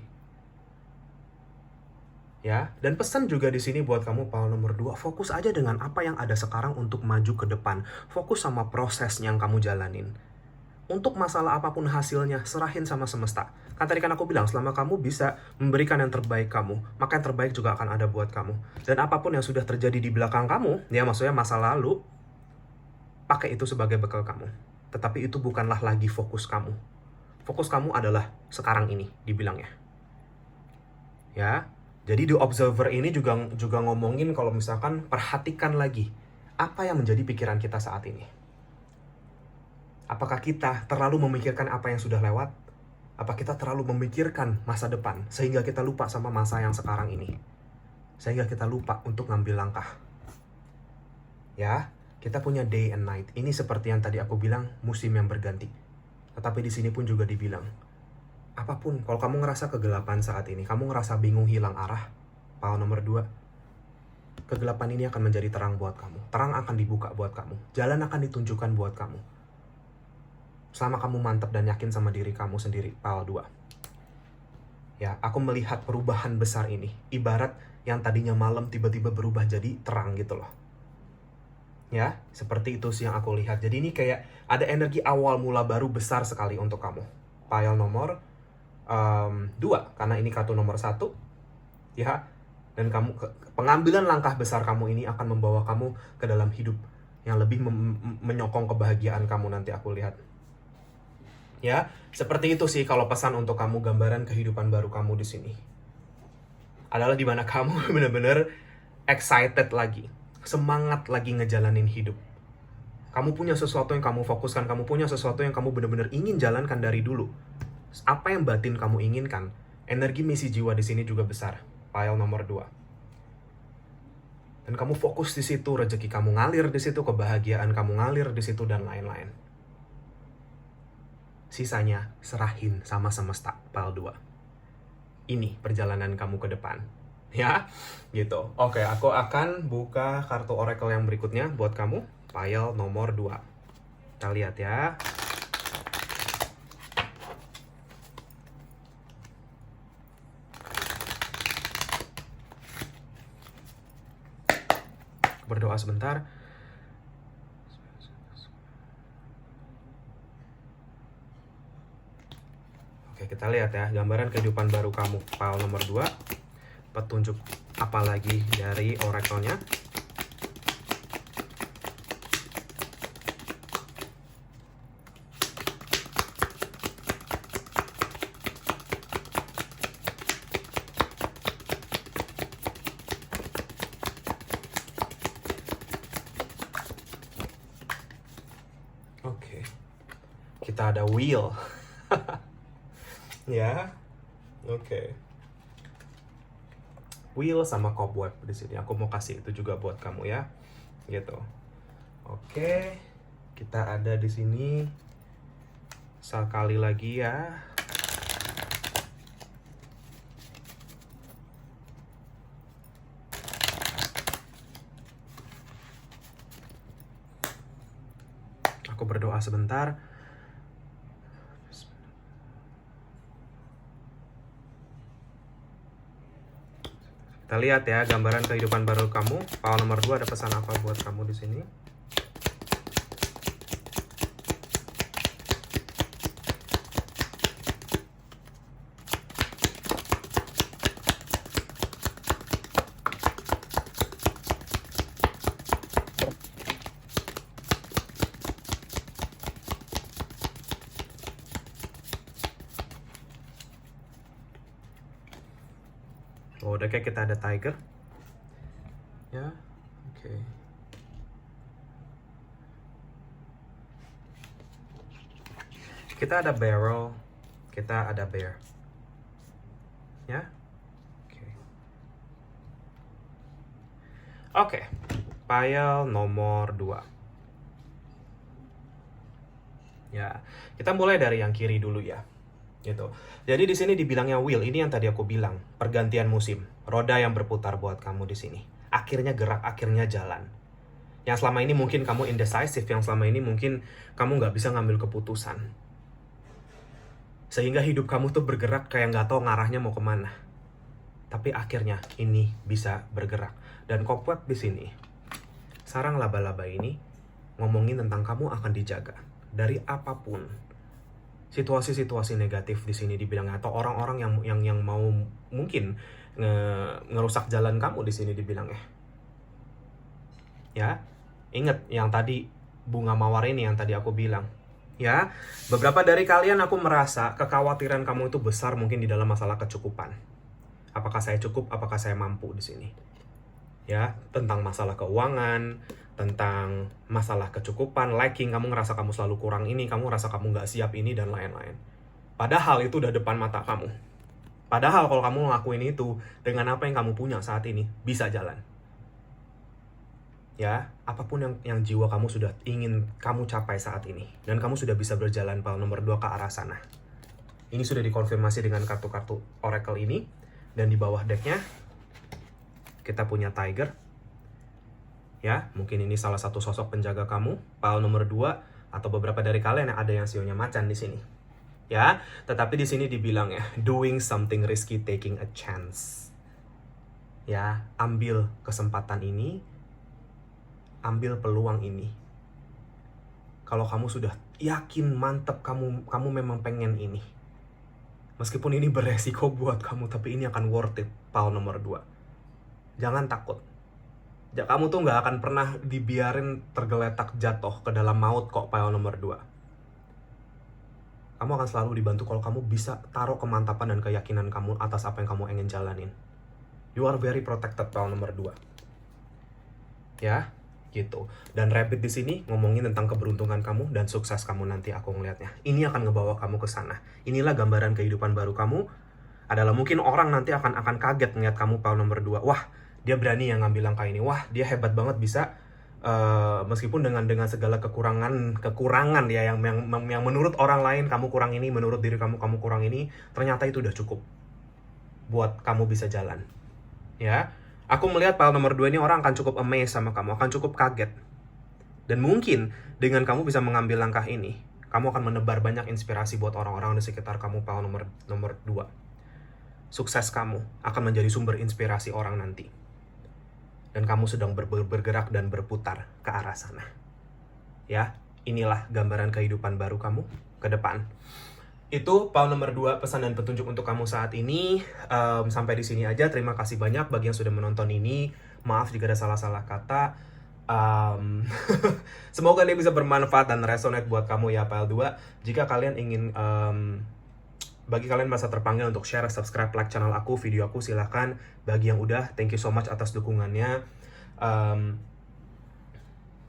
Ya, dan pesan juga di sini buat kamu pile nomor 2, fokus aja dengan apa yang ada sekarang untuk maju ke depan. Fokus sama proses yang kamu jalanin. Untuk masalah apapun hasilnya, serahin sama semesta. Kan tadi kan aku bilang, selama kamu bisa memberikan yang terbaik kamu, maka yang terbaik juga akan ada buat kamu. Dan apapun yang sudah terjadi di belakang kamu, ya maksudnya masa lalu, pakai itu sebagai bekal kamu. Tetapi itu bukanlah lagi fokus kamu. Fokus kamu adalah sekarang ini, dibilangnya. Ya, jadi The Observer ini juga ngomongin kalau misalkan perhatikan lagi apa yang menjadi pikiran kita saat ini. Apakah kita terlalu memikirkan apa yang sudah lewat? Apa kita terlalu memikirkan masa depan sehingga kita lupa sama masa yang sekarang ini? Sehingga kita lupa untuk ngambil langkah. Ya, kita punya day and night. Ini seperti yang tadi aku bilang, musim yang berganti. Tetapi di sini pun juga dibilang, apapun, kalau kamu ngerasa kegelapan saat ini, kamu ngerasa bingung hilang arah, pile nomor 2, kegelapan ini akan menjadi terang buat kamu. Terang akan dibuka buat kamu. Jalan akan ditunjukkan buat kamu. Selama kamu mantap dan yakin sama diri kamu sendiri, pile 2. Ya, aku melihat perubahan besar ini. Ibarat yang tadinya malam tiba-tiba berubah jadi terang gitu loh. Ya, seperti itu sih yang aku lihat. Jadi ini kayak ada energi awal mula baru besar sekali untuk kamu. Pile nomor 2, karena ini kartu nomor 1. Ya, dan kamu pengambilan langkah besar kamu ini akan membawa kamu ke dalam hidup yang lebih menyokong kebahagiaan kamu nanti aku lihat. Ya, seperti itu sih kalau pesan untuk kamu, gambaran kehidupan baru kamu di sini. Adalah dimana kamu benar-benar excited lagi, semangat lagi ngejalanin hidup. Kamu punya sesuatu yang kamu fokuskan, kamu punya sesuatu yang kamu benar-benar ingin jalankan dari dulu. Apa yang batin kamu inginkan, energi misi jiwa di sini juga besar. Pile nomor 2. Dan kamu fokus di situ, rezeki kamu ngalir di situ, kebahagiaan kamu ngalir di situ, dan lain-lain. Sisanya serahin sama semesta, pile 2. Ini perjalanan kamu ke depan. Ya, gitu. Oke, aku akan buka kartu oracle yang berikutnya buat kamu, pile nomor 2. Kita lihat ya. Berdoa sebentar. Oke, kita lihat ya, gambaran kehidupan baru kamu, pile nomor 2. Petunjuk apa lagi dari oracle-nya? Oke. Kita ada wheel. Ya. Oke. Wheel sama cobweb di sini. Aku mau kasih itu juga buat kamu ya. Gitu. Oke. Kita ada di sini sekali lagi ya. Aku berdoa sebentar. Kita lihat ya, gambaran kehidupan baru kamu. Pile nomor 2 ada pesan apa buat kamu di sini? Oh, udah kayak kita ada tiger. Ya, oke. Kita ada barrel, kita ada bear. Ya. Oke. Pile nomor 2. Ya, kita mulai dari yang kiri dulu ya. Gitu. Jadi di sini dibilangnya wheel, ini yang tadi aku bilang, pergantian musim. Roda yang berputar buat kamu di sini. Akhirnya gerak, akhirnya jalan. Yang selama ini mungkin kamu indecisive, yang selama ini mungkin kamu nggak bisa ngambil keputusan. Sehingga hidup kamu tuh bergerak kayak nggak tahu ngarahnya mau kemana. Tapi akhirnya ini bisa bergerak. Dan cobweb di sini, sarang laba-laba ini ngomongin tentang kamu akan dijaga dari apapun. Situasi-situasi negatif di sini dibilang, atau orang-orang yang mau mungkin ngerusak jalan kamu di sini dibilang ya. Ingat yang tadi bunga mawar ini yang tadi aku bilang. Ya, beberapa dari kalian aku merasa kekhawatiran kamu itu besar mungkin di dalam masalah kecukupan. Apakah saya cukup? Apakah saya mampu di sini? Ya, tentang masalah keuangan, tentang masalah kecukupan, lacking, kamu ngerasa kamu selalu kurang ini, kamu ngerasa kamu nggak siap ini, dan lain-lain. Padahal itu udah depan mata kamu. Padahal kalau kamu ngelakuin itu, dengan apa yang kamu punya saat ini, bisa jalan. Ya, apapun yang jiwa kamu sudah ingin kamu capai saat ini, dan kamu sudah bisa berjalan pile nomor 2 ke arah sana. Ini sudah dikonfirmasi dengan kartu-kartu Oracle ini, dan di bawah decknya, kita punya Tiger. Ya, mungkin ini salah satu sosok penjaga kamu, pile nomor 2, atau beberapa dari kalian yang ada yang sionya macan di sini. Ya, tetapi di sini dibilang ya, doing something risky, taking a chance. Ya, ambil kesempatan ini, ambil peluang ini. Kalau kamu sudah yakin, mantep, kamu memang pengen ini. Meskipun ini beresiko buat kamu, tapi ini akan worth it, pile nomor 2. Jangan takut. Kamu tuh nggak akan pernah dibiarin tergeletak jatuh ke dalam maut kok, pile nomor 2. Kamu akan selalu dibantu kalau kamu bisa taruh kemantapan dan keyakinan kamu atas apa yang kamu ingin jalanin. You are very protected, pile nomor 2. Ya, gitu. Dan rabbit di sini ngomongin tentang keberuntungan kamu dan sukses kamu nanti, aku ngelihatnya. Ini akan ngebawa kamu ke sana. Inilah gambaran kehidupan baru kamu. Adalah mungkin orang nanti akan kaget ngeliat kamu pile nomor 2. Wah, dia berani yang ngambil langkah ini. Wah, dia hebat banget bisa meskipun dengan segala kekurangan ya yang menurut orang lain kamu kurang ini, menurut diri kamu kurang ini, ternyata itu udah cukup buat kamu bisa jalan. Ya. Aku melihat pile nomor 2 ini orang akan cukup amazed sama kamu, akan cukup kaget. Dan mungkin dengan kamu bisa mengambil langkah ini, kamu akan menebar banyak inspirasi buat orang-orang di sekitar kamu, pile nomor 2. Sukses kamu akan menjadi sumber inspirasi orang nanti. Dan kamu sedang bergerak dan berputar ke arah sana. Ya, inilah gambaran kehidupan baru kamu ke depan. Itu pile nomor 2, pesan dan petunjuk untuk kamu saat ini. Sampai di sini aja. Terima kasih banyak bagi yang sudah menonton ini. Maaf jika ada salah-salah kata. Semoga dia bisa bermanfaat dan resonate buat kamu ya, pile 2. Jika kalian ingin bagi kalian merasa terpanggil untuk share, subscribe, like channel aku, video aku, silahkan. Bagi yang udah, thank you so much atas dukungannya.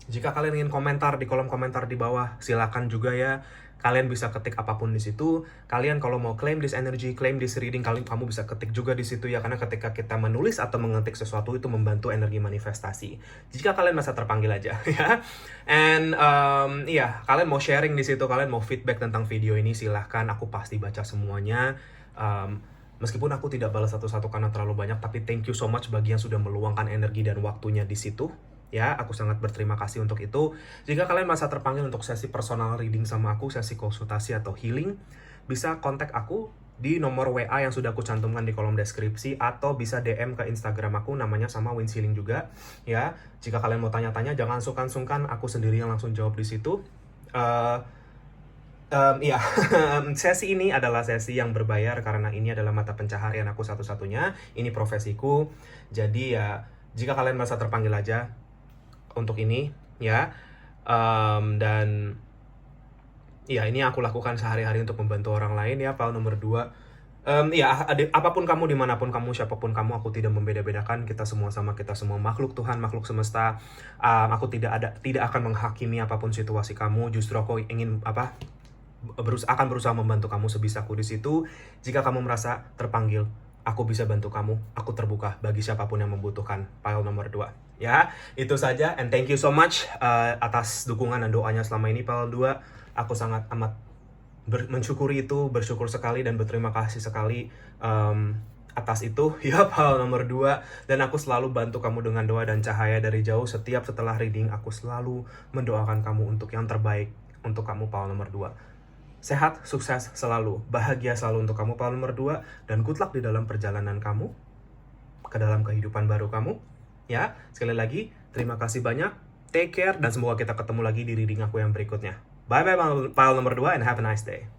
Jika kalian ingin komentar di kolom komentar di bawah, silahkan juga ya. Kalian bisa ketik apapun di situ. Kalian kalau mau claim this energy, claim this reading, kamu bisa ketik juga di situ ya. Karena ketika kita menulis atau mengetik sesuatu itu membantu energi manifestasi. Jika kalian merasa terpanggil aja ya. And kalian mau sharing di situ, kalian mau feedback tentang video ini, silahkan. Aku pasti baca semuanya. Meskipun aku tidak balas satu-satu karena terlalu banyak, tapi thank you so much bagi yang sudah meluangkan energi dan waktunya di situ. Ya, aku sangat berterima kasih untuk itu. Jika kalian merasa terpanggil untuk sesi personal reading sama aku, sesi konsultasi atau healing, bisa kontak aku di nomor WA yang sudah aku cantumkan di kolom deskripsi, atau bisa DM ke Instagram aku, namanya sama Wins Healing juga. Ya, jika kalian mau tanya-tanya, jangan sungkan-sungkan, aku sendiri yang langsung jawab di situ. Sesi ini adalah sesi yang berbayar karena ini adalah mata pencaharian aku satu-satunya. Ini profesiku. Jadi ya, jika kalian merasa terpanggil aja untuk ini ya, dan ya ini aku lakukan sehari-hari untuk membantu orang lain ya. Pile nomor 2 Ya, apapun kamu, dimanapun kamu, siapapun kamu, aku tidak membeda-bedakan. Kita semua sama, kita semua makhluk Tuhan, makhluk semesta. Aku tidak akan menghakimi apapun situasi kamu. Justru aku ingin akan berusaha membantu kamu sebisaku di situ. Jika kamu merasa terpanggil, aku bisa bantu kamu. Aku terbuka bagi siapapun yang membutuhkan. File nomor 2. Ya, itu saja. And thank you so much atas dukungan dan doanya selama ini, file 2. Aku sangat amat mensyukuri itu, bersyukur sekali dan berterima kasih sekali atas itu. Ya, hal nomor 2. Dan aku selalu bantu kamu dengan doa dan cahaya dari jauh. Setiap setelah reading, aku selalu mendoakan kamu untuk yang terbaik untuk kamu, hal nomor 2. Sehat, sukses selalu, bahagia selalu untuk kamu, hal nomor 2. Dan good luck di dalam perjalanan kamu ke dalam kehidupan baru kamu. Ya, sekali lagi, terima kasih banyak. Take care, dan semoga kita ketemu lagi di reading aku yang berikutnya. Bye-bye, pile nomor 2, and have a nice day.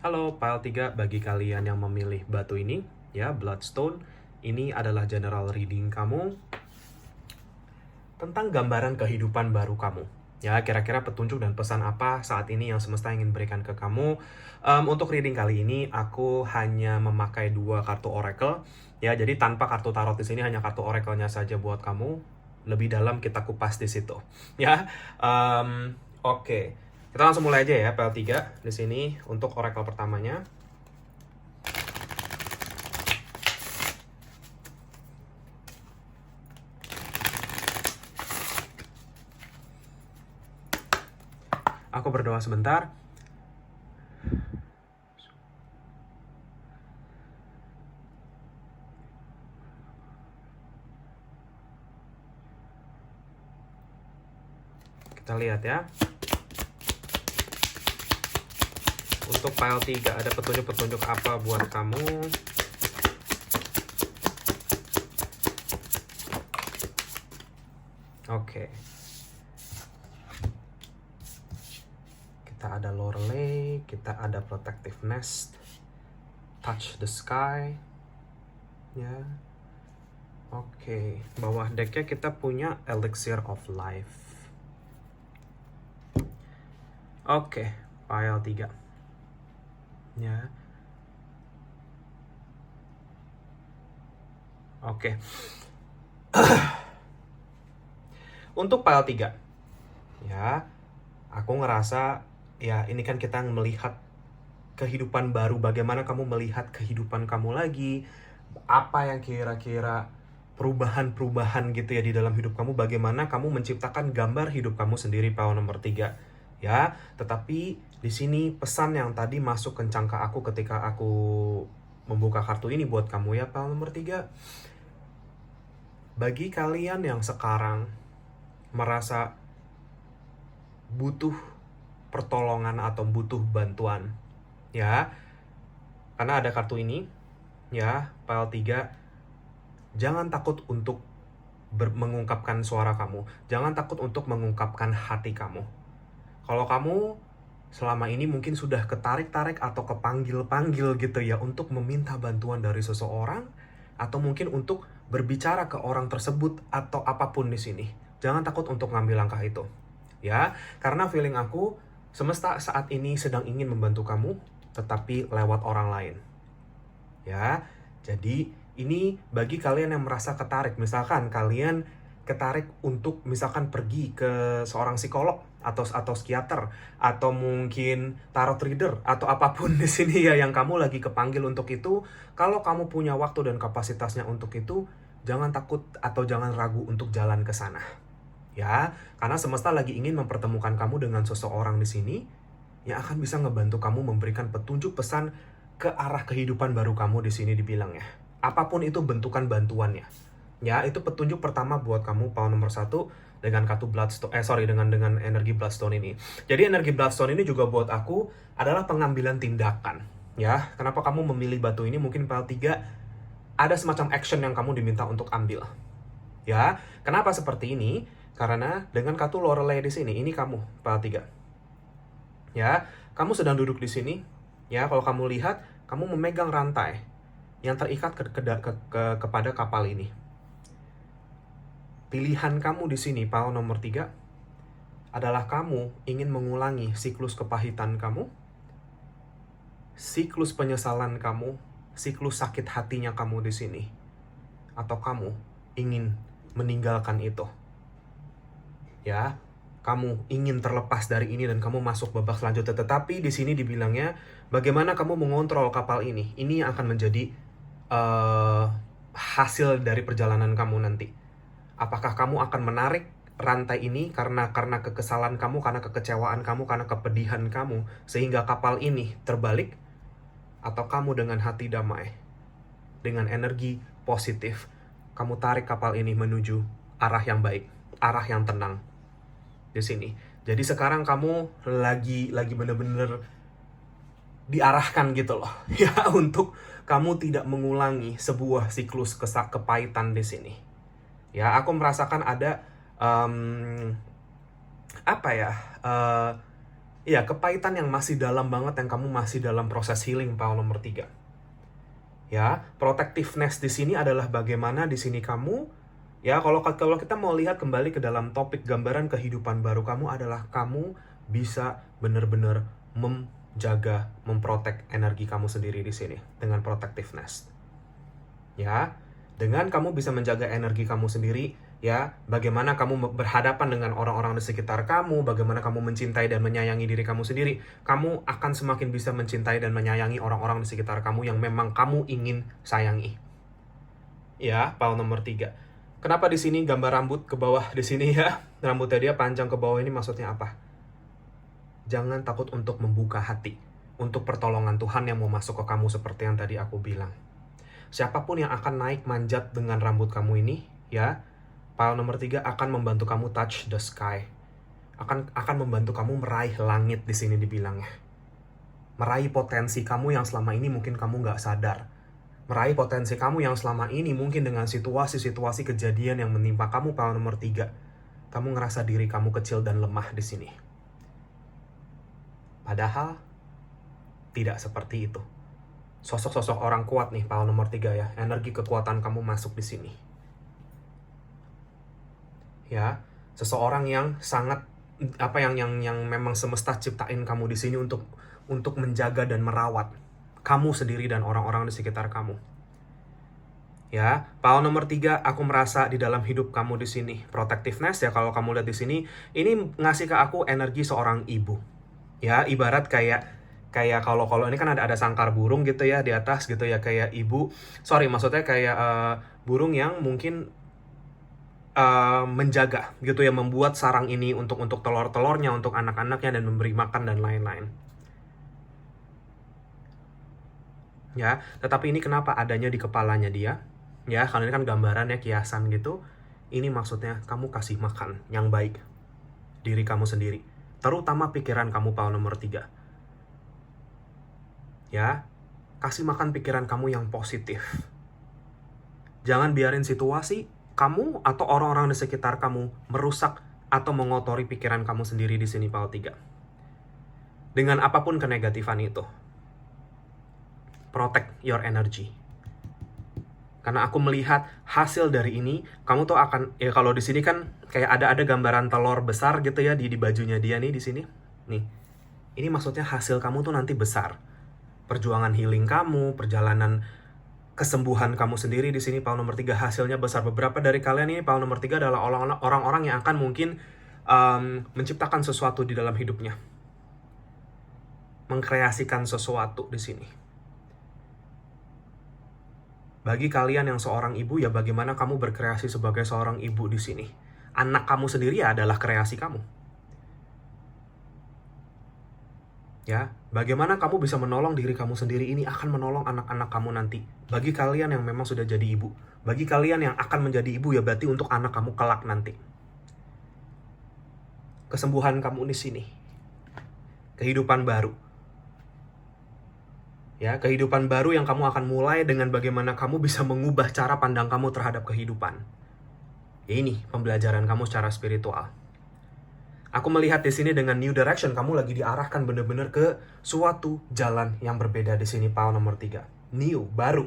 Halo, pile 3, bagi kalian yang memilih batu ini, ya, Bloodstone, ini adalah general reading kamu tentang gambaran kehidupan baru kamu. Ya, kira-kira petunjuk dan pesan apa saat ini yang semesta ingin berikan ke kamu. Untuk reading kali ini, aku hanya memakai 2 kartu oracle. Ya, jadi tanpa kartu tarot di sini, hanya kartu oracle-nya saja buat kamu. Lebih dalam kita kupas di situ. Ya, oke. Kita langsung mulai aja ya, PL3 di sini untuk oracle pertamanya. Aku berdoa sebentar. Kita lihat ya. Untuk pile 3 ada petunjuk-petunjuk apa buat kamu? Oke. Kita ada Lorelei, kita ada Protective Nest, Touch the Sky. Ya. Oke, bawah decknya kita punya Elixir of Life. Oke, pile 3. Ya. Oke. Untuk pile 3. Ya. Aku ngerasa ya ini kan kita melihat kehidupan baru, bagaimana kamu melihat kehidupan kamu lagi, apa yang kira-kira perubahan-perubahan gitu ya di dalam hidup kamu, bagaimana kamu menciptakan gambar hidup kamu sendiri, pile nomor 3. Ya, tetapi di sini pesan yang tadi masuk kencang ke aku ketika aku membuka kartu ini buat kamu ya, pile nomor 3. Bagi kalian yang sekarang merasa butuh pertolongan atau butuh bantuan, ya, karena ada kartu ini, ya, pile 3, jangan takut untuk mengungkapkan suara kamu. Jangan takut untuk mengungkapkan hati kamu. Kalau kamu selama ini mungkin sudah ketarik-tarik atau kepanggil-panggil gitu ya untuk meminta bantuan dari seseorang, atau mungkin untuk berbicara ke orang tersebut atau apapun di sini, jangan takut untuk ngambil langkah itu. Ya, karena feeling aku semesta saat ini sedang ingin membantu kamu, tetapi lewat orang lain. Ya, jadi ini bagi kalian yang merasa ketarik, misalkan kalian ketarik untuk misalkan pergi ke seorang psikolog atau psikiater atau mungkin tarot reader atau apapun di sini ya yang kamu lagi kepanggil untuk itu. Kalau kamu punya waktu dan kapasitasnya untuk itu, jangan takut atau jangan ragu untuk jalan ke sana. Ya, karena semesta lagi ingin mempertemukan kamu dengan seseorang di sini yang akan bisa ngebantu kamu memberikan petunjuk pesan ke arah kehidupan baru kamu di sini dibilangnya. Apapun itu bentukan bantuannya. Ya, itu petunjuk pertama buat kamu, pile nomor 1 dengan kartu Bloodstone, dengan energi Bloodstone ini. Jadi energi Bloodstone ini juga buat aku adalah pengambilan tindakan. Ya, kenapa kamu memilih batu ini? Mungkin pile 3 ada semacam action yang kamu diminta untuk ambil. Ya, kenapa seperti ini? Karena dengan kartu Lorelei di sini, ini kamu, pile 3. Ya, kamu sedang duduk di sini. Ya, kalau kamu lihat, kamu memegang rantai yang terikat kepada kapal ini. Pilihan kamu di sini, pile nomor 3, adalah kamu ingin mengulangi siklus kepahitan kamu, siklus penyesalan kamu, siklus sakit hatinya kamu di sini, atau kamu ingin meninggalkan itu. Ya, kamu ingin terlepas dari ini dan kamu masuk babak selanjutnya. Tetapi di sini dibilangnya, bagaimana kamu mengontrol kapal ini? Ini yang akan menjadi hasil dari perjalanan kamu nanti. Apakah kamu akan menarik rantai ini karena kekesalan kamu, karena kekecewaan kamu, karena kepedihan kamu, sehingga kapal ini terbalik? Atau kamu dengan hati damai, dengan energi positif, kamu tarik kapal ini menuju arah yang baik, arah yang tenang di sini. Jadi sekarang kamu lagi bener-bener diarahkan gitu loh, ya, untuk kamu tidak mengulangi sebuah siklus kepahitan di sini. Ya, aku merasakan ada kepahitan yang masih dalam banget, yang kamu masih dalam proses healing, power nomor 3. Ya, protectiveness di sini adalah bagaimana di sini kamu, ya, kalau kita mau lihat kembali ke dalam topik gambaran kehidupan baru kamu, adalah kamu bisa benar-benar menjaga, memprotek energi kamu sendiri di sini dengan protectiveness. Ya, dengan kamu bisa menjaga energi kamu sendiri, ya, bagaimana kamu berhadapan dengan orang-orang di sekitar kamu, bagaimana kamu mencintai dan menyayangi diri kamu sendiri, kamu akan semakin bisa mencintai dan menyayangi orang-orang di sekitar kamu yang memang kamu ingin sayangi. Ya, power nomor 3. Kenapa di sini gambar rambut ke bawah di sini, ya? Rambutnya dia panjang ke bawah, ini maksudnya apa? Jangan takut untuk membuka hati untuk pertolongan Tuhan yang mau masuk ke kamu seperti yang tadi aku bilang. Siapapun yang akan naik manjat dengan rambut kamu ini, ya, power nomor 3 akan membantu kamu touch the sky. Akan membantu kamu meraih langit di sini dibilangnya. Meraih potensi kamu yang selama ini mungkin kamu nggak sadar. Meraih potensi kamu yang selama ini mungkin dengan situasi-situasi kejadian yang menimpa kamu, power nomor 3. Kamu ngerasa diri kamu kecil dan lemah di sini. Padahal tidak seperti itu. Sosok-sosok orang kuat nih, power nomor 3 ya. Energi kekuatan kamu masuk di sini. Ya, seseorang yang sangat yang memang semesta ciptain kamu di sini untuk menjaga dan merawat kamu sendiri dan orang-orang di sekitar kamu. Ya, power nomor 3, aku merasa di dalam hidup kamu di sini protectiveness, ya, kalau kamu lihat di sini, ini ngasih ke aku energi seorang ibu. Ya, ibarat kayak kalau ini kan ada sangkar burung gitu ya di atas gitu ya, kayak ibu. Maksudnya kayak burung yang mungkin menjaga gitu ya, membuat sarang ini untuk telur-telurnya, untuk anak-anaknya, dan memberi makan dan lain-lain. Ya, tetapi ini kenapa adanya di kepalanya dia? Ya, karena ini kan gambarannya kiasan gitu. Ini maksudnya kamu kasih makan yang baik diri kamu sendiri, terutama pikiran kamu, power nomor 3. Ya, kasih makan pikiran kamu yang positif. Jangan biarin situasi kamu atau orang-orang di sekitar kamu merusak atau mengotori pikiran kamu sendiri di sini, power 3. Dengan apapun kenegatifan itu. Protect your energy. Karena aku melihat hasil dari ini, kamu tuh akan, ya, kalau di sini kan kayak ada gambaran telur besar gitu ya di bajunya dia nih di sini. Nih. Ini maksudnya hasil kamu tuh nanti besar. Perjuangan healing kamu, perjalanan kesembuhan kamu sendiri di sini, power nomor 3, hasilnya besar. Beberapa dari kalian ini, power nomor 3 adalah orang-orang yang akan mungkin menciptakan sesuatu di dalam hidupnya. Mengkreasikan sesuatu di sini. Bagi kalian yang seorang ibu, ya, bagaimana kamu berkreasi sebagai seorang ibu di sini. Anak kamu sendiri ya adalah kreasi kamu. Ya, bagaimana kamu bisa menolong diri kamu sendiri, ini akan menolong anak-anak kamu nanti. Bagi kalian yang memang sudah jadi ibu, bagi kalian yang akan menjadi ibu, ya berarti untuk anak kamu kelak nanti. Kesembuhan kamu di sini. Kehidupan baru. Ya, kehidupan baru yang kamu akan mulai dengan bagaimana kamu bisa mengubah cara pandang kamu terhadap kehidupan. Ya, ini pembelajaran kamu secara spiritual. Aku melihat di sini dengan new direction, kamu lagi diarahkan benar-benar ke suatu jalan yang berbeda di sini, power nomor 3. New, baru.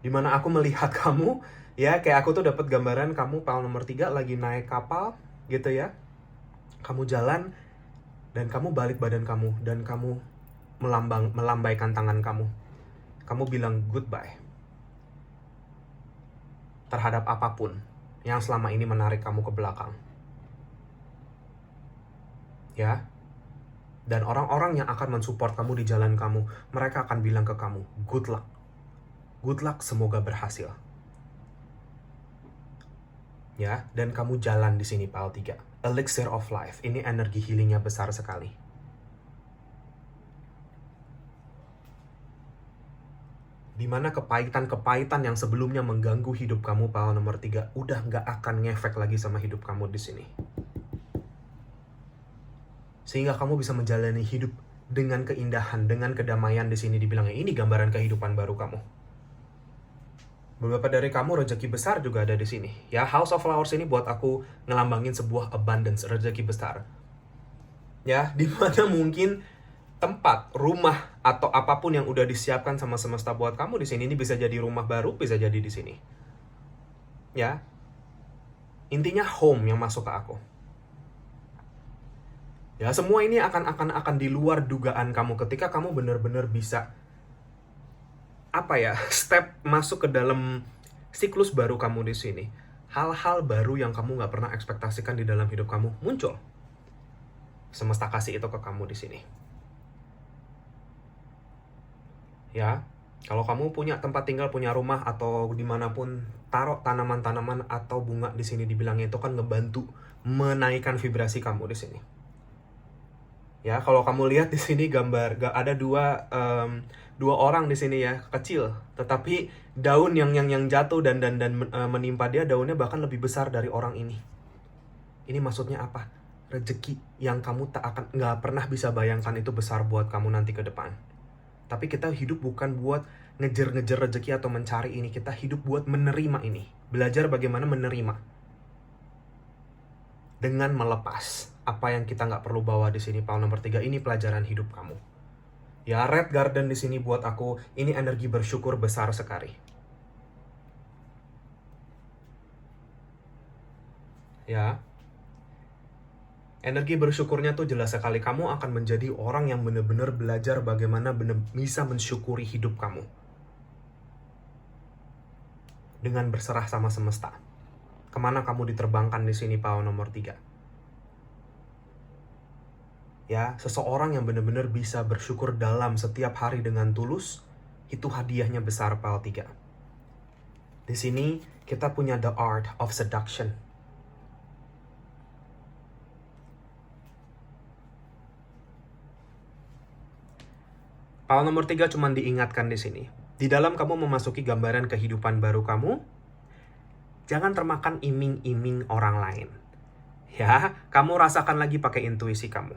Dimana aku melihat kamu, ya, kayak aku tuh dapat gambaran kamu, power nomor 3, lagi naik kapal gitu ya. Kamu jalan dan kamu balik badan kamu dan kamu melambaikan tangan kamu. Kamu bilang goodbye terhadap apapun yang selama ini menarik kamu ke belakang. Ya. Dan orang-orang yang akan mensupport kamu di jalan kamu, mereka akan bilang ke kamu, good luck. Good luck, semoga berhasil. Ya, dan kamu jalan di sini PAL 3. Elixir of life. Ini energi healingnya besar sekali. Dimana kepahitan-kepahitan yang sebelumnya mengganggu hidup kamu PAL nomor 3 udah nggak akan ngefek lagi sama hidup kamu di sini. Sehingga kamu bisa menjalani hidup dengan keindahan, dengan kedamaian di sini dibilangnya. Ini gambaran kehidupan baru kamu. Beberapa dari kamu rezeki besar juga ada di sini. Ya, House of Flowers ini buat aku ngelambangin sebuah abundance, rezeki besar. Ya, dimana mungkin tempat, rumah, atau apapun yang udah disiapkan sama semesta buat kamu di sini, ini bisa jadi rumah baru, bisa jadi di sini. Ya, intinya home yang masuk ke aku. Ya, semua ini akan di luar dugaan kamu ketika kamu benar-benar bisa step masuk ke dalam siklus baru kamu di sini. Hal-hal baru yang kamu nggak pernah ekspektasikan di dalam hidup kamu muncul. Semesta kasih itu ke kamu di sini. Ya, kalau kamu punya tempat tinggal, punya rumah atau dimanapun, taruh tanaman-tanaman atau bunga di sini dibilangnya itu kan ngebantu menaikkan vibrasi kamu di sini. Ya, kalau kamu lihat di sini gambar, ada dua orang di sini ya, kecil, tetapi daun yang jatuh dan menimpa dia, daunnya bahkan lebih besar dari orang ini. Ini maksudnya apa? Rezeki yang kamu nggak pernah bisa bayangkan itu besar buat kamu nanti ke depan. Tapi kita hidup bukan buat ngejar-ngejar rezeki atau mencari ini, kita hidup buat menerima ini, belajar bagaimana menerima dengan melepas apa yang kita nggak perlu bawa di sini. PAL nomor 3 ini pelajaran hidup kamu. Ya, Red Garden di sini buat aku ini energi bersyukur besar sekali. Ya. Energi bersyukurnya tuh jelas sekali. Kamu akan menjadi orang yang benar-benar belajar bagaimana bisa mensyukuri hidup kamu. Dengan berserah sama semesta. Kemana kamu diterbangkan di sini PAL nomor 3. Ya, seseorang yang benar-benar bisa bersyukur dalam setiap hari dengan tulus, itu hadiahnya besar PAL 3. Di sini kita punya the art of seduction. PAL nomor 3 cuma diingatkan di sini. Di dalam kamu memasuki gambaran kehidupan baru kamu, jangan termakan iming-iming orang lain. Ya, kamu rasakan lagi pakai intuisi kamu.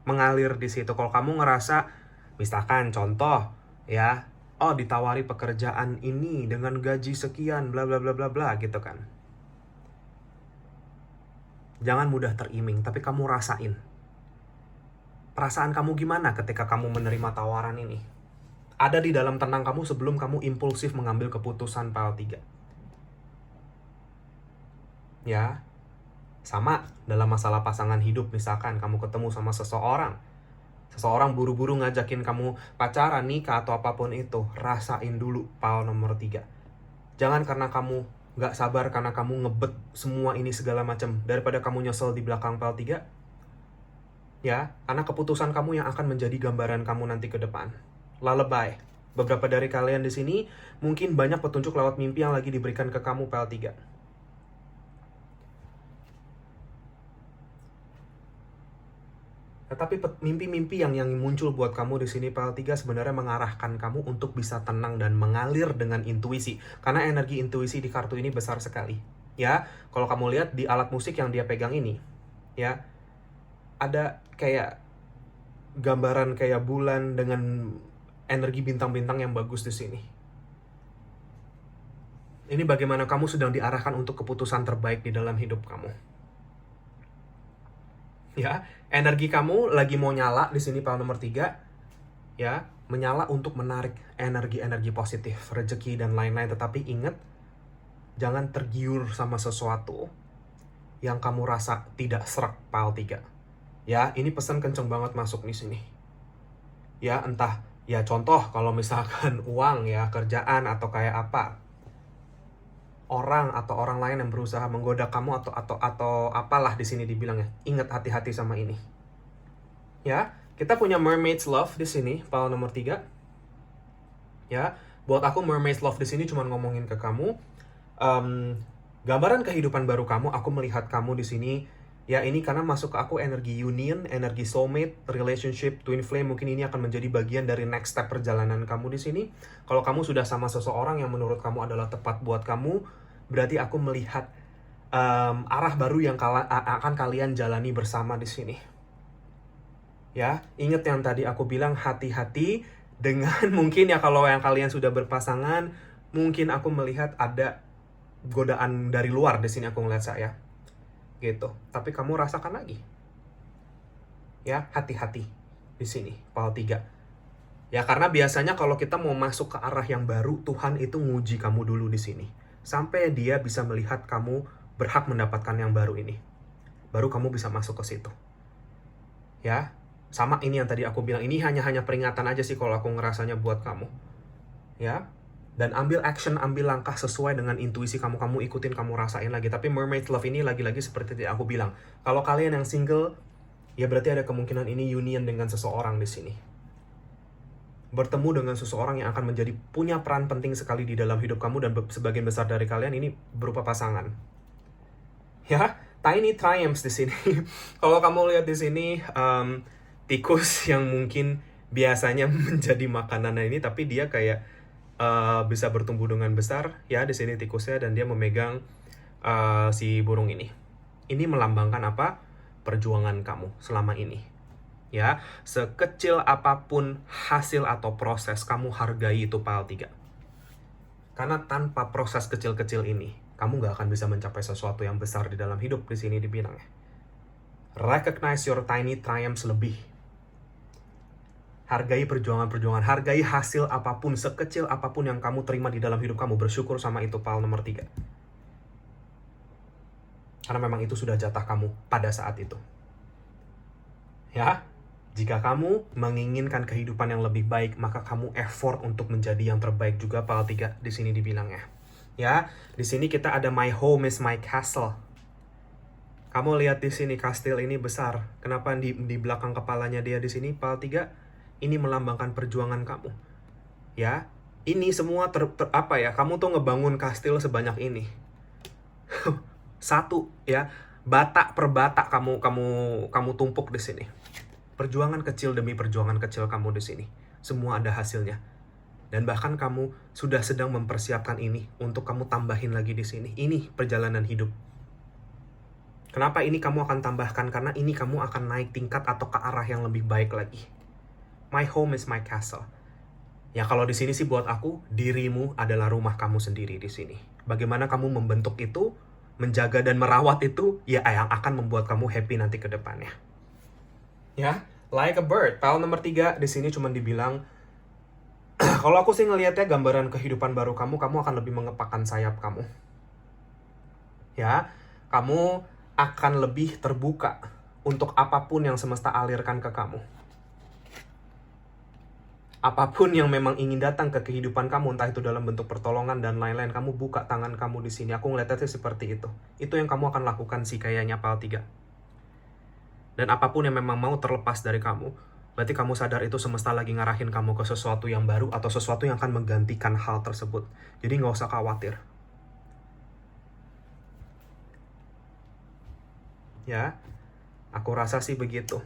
Mengalir di situ. Kalau kamu ngerasa, misalkan contoh, ya, ditawari pekerjaan ini dengan gaji sekian, bla bla bla bla bla gitu kan. Jangan mudah teriming, tapi kamu rasain. Perasaan kamu gimana ketika kamu menerima tawaran ini? Ada di dalam tenang kamu sebelum kamu impulsif mengambil keputusan PAL 3. Ya, sama dalam masalah pasangan hidup, misalkan kamu ketemu sama seseorang buru-buru ngajakin kamu pacaran, nikah, atau apapun itu, rasain dulu PAL nomor 3. Jangan karena kamu gak sabar, karena kamu ngebet semua ini segala macam, daripada kamu nyesel di belakang PAL 3. Ya, karena keputusan kamu yang akan menjadi gambaran kamu nanti ke depan. Lullaby. Beberapa dari kalian di sini mungkin banyak petunjuk lewat mimpi yang lagi diberikan ke kamu PAL 3. Tetapi mimpi-mimpi yang muncul buat kamu di sini PAL 3 sebenarnya mengarahkan kamu untuk bisa tenang dan mengalir dengan intuisi. Karena energi intuisi di kartu ini besar sekali. Ya, kalau kamu lihat di alat musik yang dia pegang ini, ya, ada kayak gambaran kayak bulan dengan energi bintang-bintang yang bagus di sini. Ini bagaimana kamu sedang diarahkan untuk keputusan terbaik di dalam hidup kamu. Ya, energi kamu lagi mau nyala di sini PAL nomor 3. Ya, menyala untuk menarik energi-energi positif, rezeki dan lain-lain. Tetapi ingat, jangan tergiur sama sesuatu yang kamu rasa tidak serak PAL 3. Ya, ini pesan kenceng banget masuk di sini. Ya, entah ya contoh kalau misalkan uang ya, kerjaan atau kayak apa. Orang atau orang lain yang berusaha menggoda kamu atau apalah di sini dibilangnya. Ingat, hati-hati sama ini. Ya, kita punya Mermaid's Love di sini, pile nomor 3. Ya, buat aku Mermaid's Love di sini cuma ngomongin ke kamu. Gambaran kehidupan baru kamu, aku melihat kamu di sini. Ya, ini karena masuk ke aku energi union, energi soulmate, relationship, twin flame. Mungkin ini akan menjadi bagian dari next step perjalanan kamu di sini. Kalau kamu sudah sama seseorang yang menurut kamu adalah tepat buat kamu, berarti aku melihat arah baru yang akan kalian jalani bersama di sini. Ya, ingat yang tadi aku bilang, hati-hati dengan mungkin ya kalau yang kalian sudah berpasangan, mungkin aku melihat ada godaan dari luar di sini, aku ngeliat saya. Gitu. Tapi kamu rasakan lagi. Ya, hati-hati di sini, pile 3. Ya, karena biasanya kalau kita mau masuk ke arah yang baru, Tuhan itu nguji kamu dulu di sini. Sampai dia bisa melihat kamu berhak mendapatkan yang baru ini. Baru kamu bisa masuk ke situ. Ya, sama ini yang tadi aku bilang, ini hanya peringatan aja sih kalau aku ngerasanya buat kamu. Ya, dan ambil action, ambil langkah sesuai dengan intuisi kamu ikutin, kamu rasain lagi. Tapi Mermaid Love ini lagi-lagi seperti yang aku bilang, kalau kalian yang single, ya berarti ada kemungkinan ini union dengan seseorang di sini. Bertemu dengan seseorang yang akan menjadi punya peran penting sekali di dalam hidup kamu, dan sebagian besar dari kalian ini berupa pasangan. Ya, tiny triumphs di sini. Kalau kamu lihat di sini, tikus yang mungkin biasanya menjadi makanan ini, tapi dia kayak bisa bertumbuh dengan besar. Ya, di sini tikusnya, dan dia memegang si burung ini. Ini melambangkan apa? Perjuangan kamu selama ini. Ya, sekecil apapun hasil atau proses, kamu hargai itu pile 3. Karena tanpa proses kecil-kecil ini, kamu gak akan bisa mencapai sesuatu yang besar di dalam hidup di sini dibilangnya. Recognize your tiny triumphs lebih. Hargai perjuangan-perjuangan, hargai hasil apapun, sekecil apapun yang kamu terima di dalam hidup kamu, bersyukur sama itu pile nomor 3. Karena memang itu sudah jatah kamu pada saat itu. Ya, jika kamu menginginkan kehidupan yang lebih baik, maka kamu effort untuk menjadi yang terbaik juga, pile 3 di sini dibilangnya. Ya, di sini kita ada my home is my castle. Kamu lihat di sini kastil ini besar. Kenapa di belakang kepalanya dia di sini pile 3? Ini melambangkan perjuangan kamu. Ya, ini semua apa ya? Kamu tuh ngebangun kastil sebanyak ini. Satu ya, batak per batak kamu tumpuk di sini. Perjuangan kecil demi perjuangan kecil kamu di sini. Semua ada hasilnya. Dan bahkan kamu sudah sedang mempersiapkan ini untuk kamu tambahin lagi di sini. Ini perjalanan hidup. Kenapa ini kamu akan tambahkan? Karena ini kamu akan naik tingkat atau ke arah yang lebih baik lagi. My home is my castle. Ya, kalau di sini sih buat aku, dirimu adalah rumah kamu sendiri di sini. Bagaimana kamu membentuk itu, menjaga dan merawat itu, ya yang akan membuat kamu happy nanti ke depannya. Ya, like a bird. Pile nomor 3 di sini cuma dibilang, kalau aku sih ngelihatnya gambaran kehidupan baru kamu akan lebih mengepakkan sayap kamu. Ya, kamu akan lebih terbuka untuk apapun yang semesta alirkan ke kamu. Apapun yang memang ingin datang ke kehidupan kamu, entah itu dalam bentuk pertolongan dan lain-lain, kamu buka tangan kamu di sini. Aku ngeliatnya seperti itu. Itu yang kamu akan lakukan sih kayaknya pile 3. Dan apapun yang memang mau terlepas dari kamu, berarti kamu sadar itu semesta lagi ngarahin kamu ke sesuatu yang baru atau sesuatu yang akan menggantikan hal tersebut. Jadi nggak usah khawatir. Ya, aku rasa sih begitu.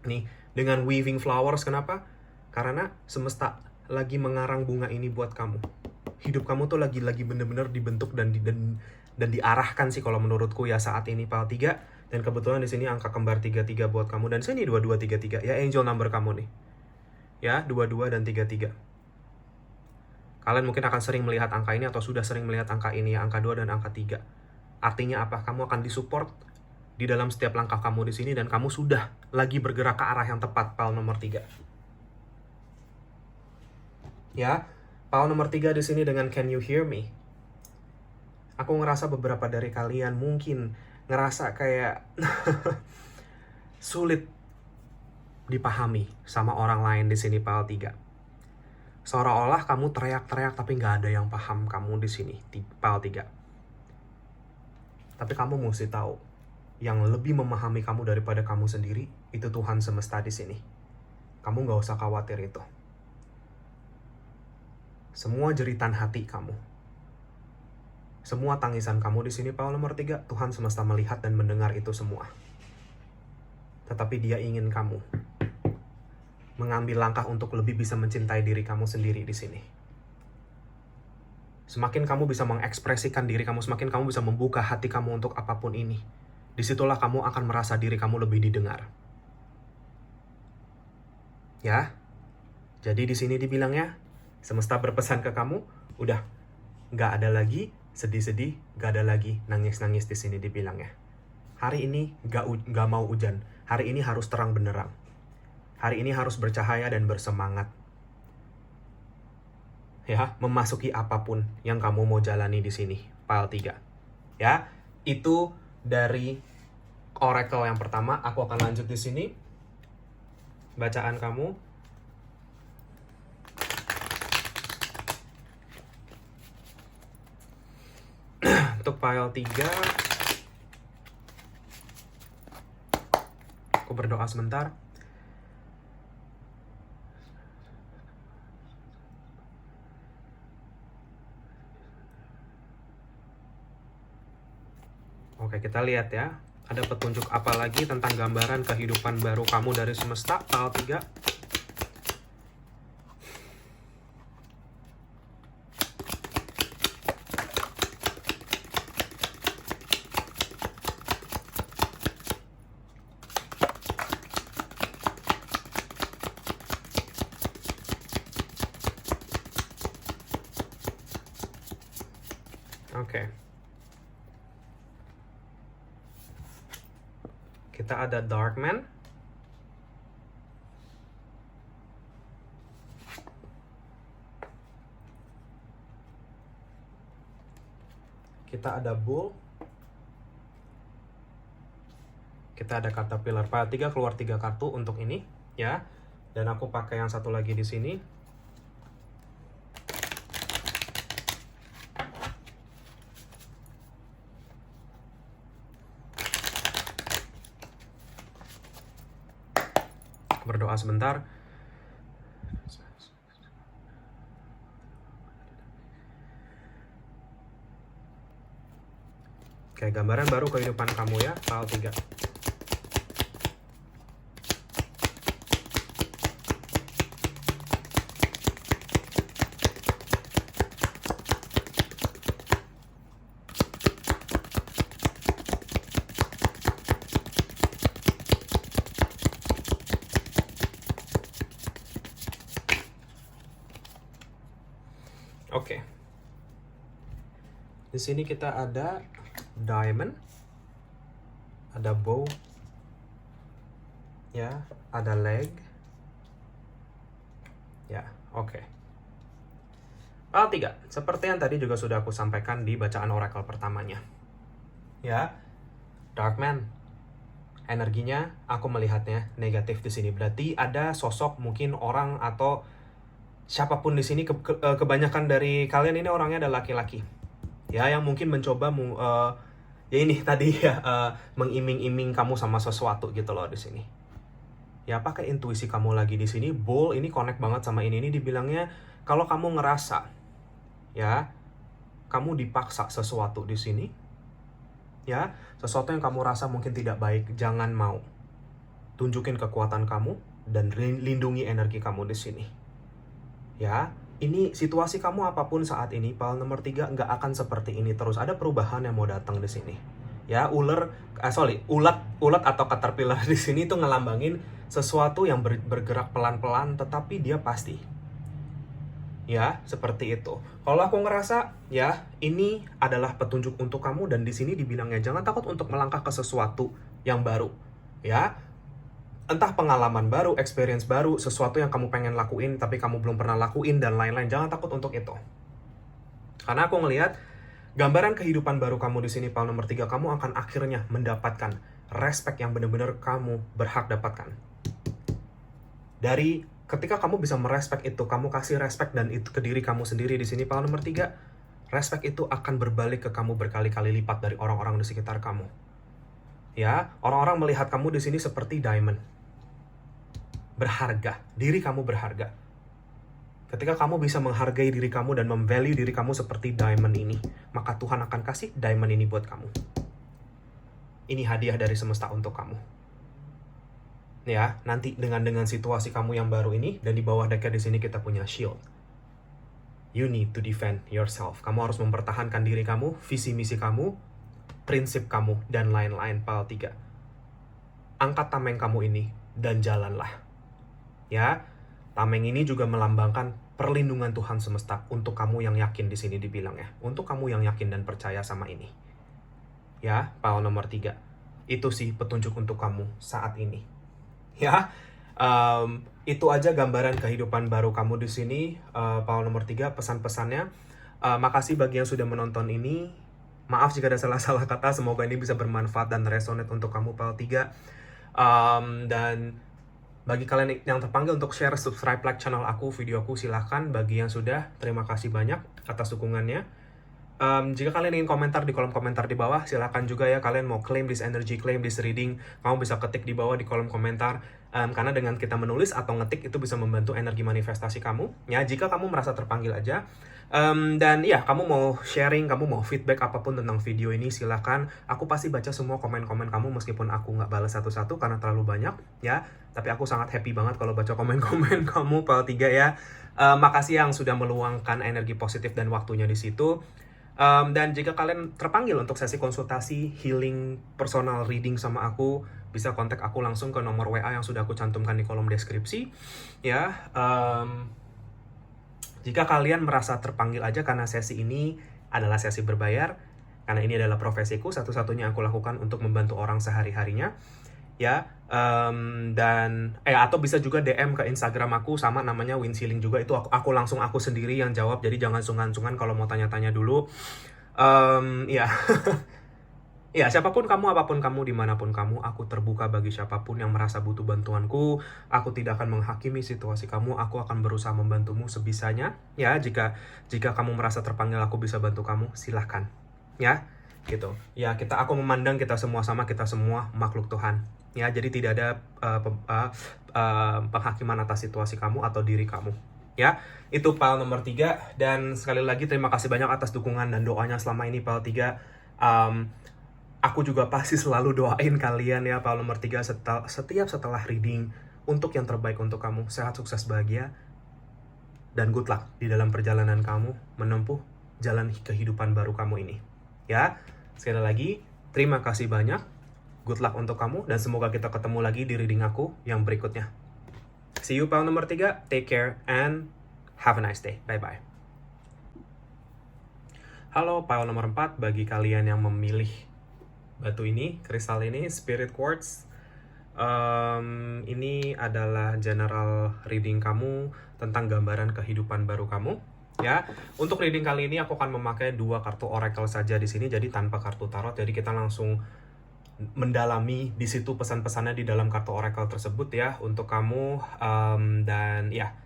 Nih, dengan weaving flowers, kenapa? Karena semesta lagi mengarang bunga ini buat kamu. Hidup kamu tuh lagi bener-bener dibentuk dan diarahkan sih kalau menurutku ya saat ini pile 3. Dan kebetulan di sini angka kembar 33 buat kamu, dan sini 2233 ya, angel number kamu nih. Ya, 22 dan 33. Kalian mungkin akan sering melihat angka ini atau sudah sering melihat angka ini ya, angka 2 dan angka 3. Artinya apa? Kamu akan disupport di dalam setiap langkah kamu di sini, dan kamu sudah lagi bergerak ke arah yang tepat, pile nomor 3. Ya, pile nomor 3 di sini dengan can you hear me? Aku ngerasa beberapa dari kalian mungkin ngerasa kayak sulit dipahami sama orang lain di sini pile 3. Seolah-olah kamu teriak-teriak tapi nggak ada yang paham kamu di sini di pile 3. Tapi kamu mesti tahu, yang lebih memahami kamu daripada kamu sendiri itu Tuhan semesta di sini. Kamu nggak usah khawatir itu. Semua jeritan hati kamu, semua tangisan kamu di sini pile nomor 3, Tuhan semesta melihat dan mendengar itu semua. Tetapi Dia ingin kamu mengambil langkah untuk lebih bisa mencintai diri kamu sendiri di sini. Semakin kamu bisa mengekspresikan diri kamu, semakin kamu bisa membuka hati kamu untuk apapun ini. Disitulah kamu akan merasa diri kamu lebih didengar. Ya, jadi di sini dibilangnya, semesta berpesan ke kamu, udah, nggak ada lagi sedih-sedih, nggak ada lagi nangis-nangis di sini dibilangnya. Hari ini nggak mau hujan, hari ini harus terang benderang. Hari ini harus bercahaya dan bersemangat. Ya, memasuki apapun yang kamu mau jalani di sini, pile 3. Ya, itu dari oracle yang pertama. Aku akan lanjut di sini. Bacaan kamu. Untuk pile 3, aku berdoa sebentar. Oke, kita lihat ya. Ada petunjuk apa lagi tentang gambaran kehidupan baru kamu dari semesta, pile 3. Oke. Kita ada Darkman. Kita ada Bull. Kita ada Caterpillar. Pile 3 keluar 3 kartu untuk ini, ya. Dan aku pakai yang satu lagi di sini. Berdoa sebentar. Oke, gambaran baru kehidupan kamu ya, pile 3. Oke. Di sini kita ada Diamond, ada Bow, ya, ada Leg, ya, oke. Pile 3, seperti yang tadi juga sudah aku sampaikan di bacaan oracle pertamanya, ya. Darkman, energinya aku melihatnya negatif di sini. Berarti ada sosok mungkin orang atau siapapun di sini, kebanyakan dari kalian ini orangnya adalah laki-laki, ya, yang mungkin mencoba ya ini tadi ya, mengiming-iming kamu sama sesuatu gitu loh di sini. Ya, pakai intuisi kamu lagi di sini. Bull ini connect banget sama ini dibilangnya kalau kamu ngerasa ya kamu dipaksa sesuatu di sini, ya, sesuatu yang kamu rasa mungkin tidak baik, jangan mau. Tunjukin kekuatan kamu dan lindungi energi kamu di sini. Ya, ini situasi kamu apapun saat ini, pile nomor 3 nggak akan seperti ini terus. Ada perubahan yang mau datang di sini. Ya, ulat atau caterpillar di sini tuh ngelambangin sesuatu yang bergerak pelan-pelan, tetapi dia pasti. Ya, seperti itu. Kalau aku ngerasa, ya, ini adalah petunjuk untuk kamu, dan di sini dibilangnya jangan takut untuk melangkah ke sesuatu yang baru. Ya, entah pengalaman baru, experience baru, sesuatu yang kamu pengen lakuin tapi kamu belum pernah lakuin dan lain-lain. Jangan takut untuk itu. Karena aku ngelihat gambaran kehidupan baru kamu di sini, pile nomor 3, kamu akan akhirnya mendapatkan respect yang benar-benar kamu berhak dapatkan. Dari ketika kamu bisa merespek itu, kamu kasih respect dan itu ke diri kamu sendiri di sini, power nomor 3, respect itu akan berbalik ke kamu berkali-kali lipat dari orang-orang di sekitar kamu. Ya, orang-orang melihat kamu di sini seperti diamond. Berharga, diri kamu berharga. Ketika kamu bisa menghargai diri kamu dan memvalue diri kamu seperti diamond ini, maka Tuhan akan kasih diamond ini buat kamu. Ini hadiah dari semesta untuk kamu. Ya, nanti dengan situasi kamu yang baru ini, dan di bawah decknya di sini kita punya shield. You need to defend yourself. Kamu harus mempertahankan diri kamu, visi misi kamu, prinsip kamu, dan lain-lain. Pal 3. Angkat tameng kamu ini dan jalanlah. Ya, tameng ini juga melambangkan perlindungan Tuhan semesta untuk kamu yang yakin di sini dibilang ya. Untuk kamu yang yakin dan percaya sama ini. Ya, pal nomor 3. Itu sih petunjuk untuk kamu saat ini. Ya, itu aja gambaran kehidupan baru kamu di sini. Pal nomor 3, pesan-pesannya. Makasih bagi yang sudah menonton ini. Maaf jika ada salah-salah kata, semoga ini bisa bermanfaat dan resonate untuk kamu, Pal 3. Dan bagi kalian yang terpanggil untuk share, subscribe, like channel aku, video aku, silahkan. Bagi yang sudah, terima kasih banyak atas dukungannya. Jika kalian ingin komentar di kolom komentar di bawah, silahkan juga ya. Kalian mau claim this energy, claim this reading, kamu bisa ketik di bawah di kolom komentar. Karena dengan kita menulis atau ngetik itu bisa membantu energi manifestasi kamu. Ya, jika kamu merasa terpanggil aja. Dan ya, kamu mau sharing, kamu mau feedback apapun tentang video ini, silahkan. Aku pasti baca semua komen-komen kamu meskipun aku nggak balas satu-satu karena terlalu banyak ya. Tapi aku sangat happy banget kalau baca komen-komen kamu, Pal 3 ya. Makasih yang sudah meluangkan energi positif dan waktunya di situ. Dan jika kalian terpanggil untuk sesi konsultasi, healing, personal reading sama aku, bisa kontak aku langsung ke nomor WA yang sudah aku cantumkan di kolom deskripsi. Ya, jika kalian merasa terpanggil aja karena sesi ini adalah sesi berbayar, karena ini adalah profesiku, satu-satunya aku lakukan untuk membantu orang sehari-harinya. Ya, dan atau bisa juga DM ke Instagram aku, sama namanya Winsiling juga, itu aku langsung aku sendiri yang jawab, jadi jangan sungkan-sungkan kalau mau tanya-tanya dulu. Ya. Ya, siapapun kamu, apapun kamu, dimanapun kamu, aku terbuka bagi siapapun yang merasa butuh bantuanku. Aku tidak akan menghakimi situasi kamu, aku akan berusaha membantumu sebisanya. Ya, jika kamu merasa terpanggil aku bisa bantu kamu, silahkan. Ya, gitu. Ya, aku memandang kita semua sama, kita semua makhluk Tuhan. Ya, jadi tidak ada penghakiman atas situasi kamu atau diri kamu. Ya, itu Pal nomor 3. Dan sekali lagi terima kasih banyak atas dukungan dan doanya selama ini, Pal 3. Aku juga pasti selalu doain kalian ya, Pal nomor 3, setiap setelah reading, untuk yang terbaik untuk kamu. Sehat, sukses, bahagia, dan good luck di dalam perjalanan kamu menempuh jalan kehidupan baru kamu ini. Ya, sekali lagi, terima kasih banyak. Good luck untuk kamu, dan semoga kita ketemu lagi di reading aku yang berikutnya. See you, Pal nomor 3. Take care and have a nice day. Bye-bye. Halo, Pal nomor 4. Bagi kalian yang memilih batu ini, kristal ini, Spirit Quartz, ini adalah general reading kamu tentang gambaran kehidupan baru kamu. Ya, untuk reading kali ini aku akan memakai 2 kartu oracle saja di sini, jadi tanpa kartu tarot. Jadi kita langsung mendalami di situ pesan-pesannya di dalam kartu oracle tersebut ya untuk kamu. Dan ya,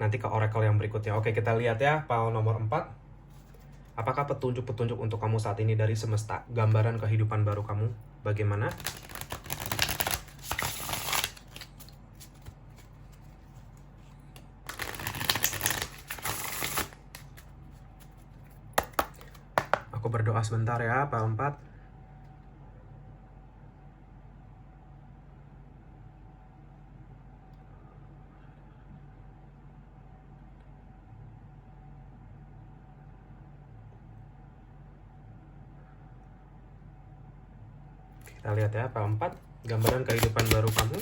nanti ke oracle yang berikutnya. Oke, kita lihat ya, Pal nomor 4. Apakah petunjuk-petunjuk untuk kamu saat ini dari semesta? Gambaran kehidupan baru kamu bagaimana? Aku berdoa sebentar ya, Pal 4. Kita lihat ya, Pal 4, gambaran kehidupan baru kamu.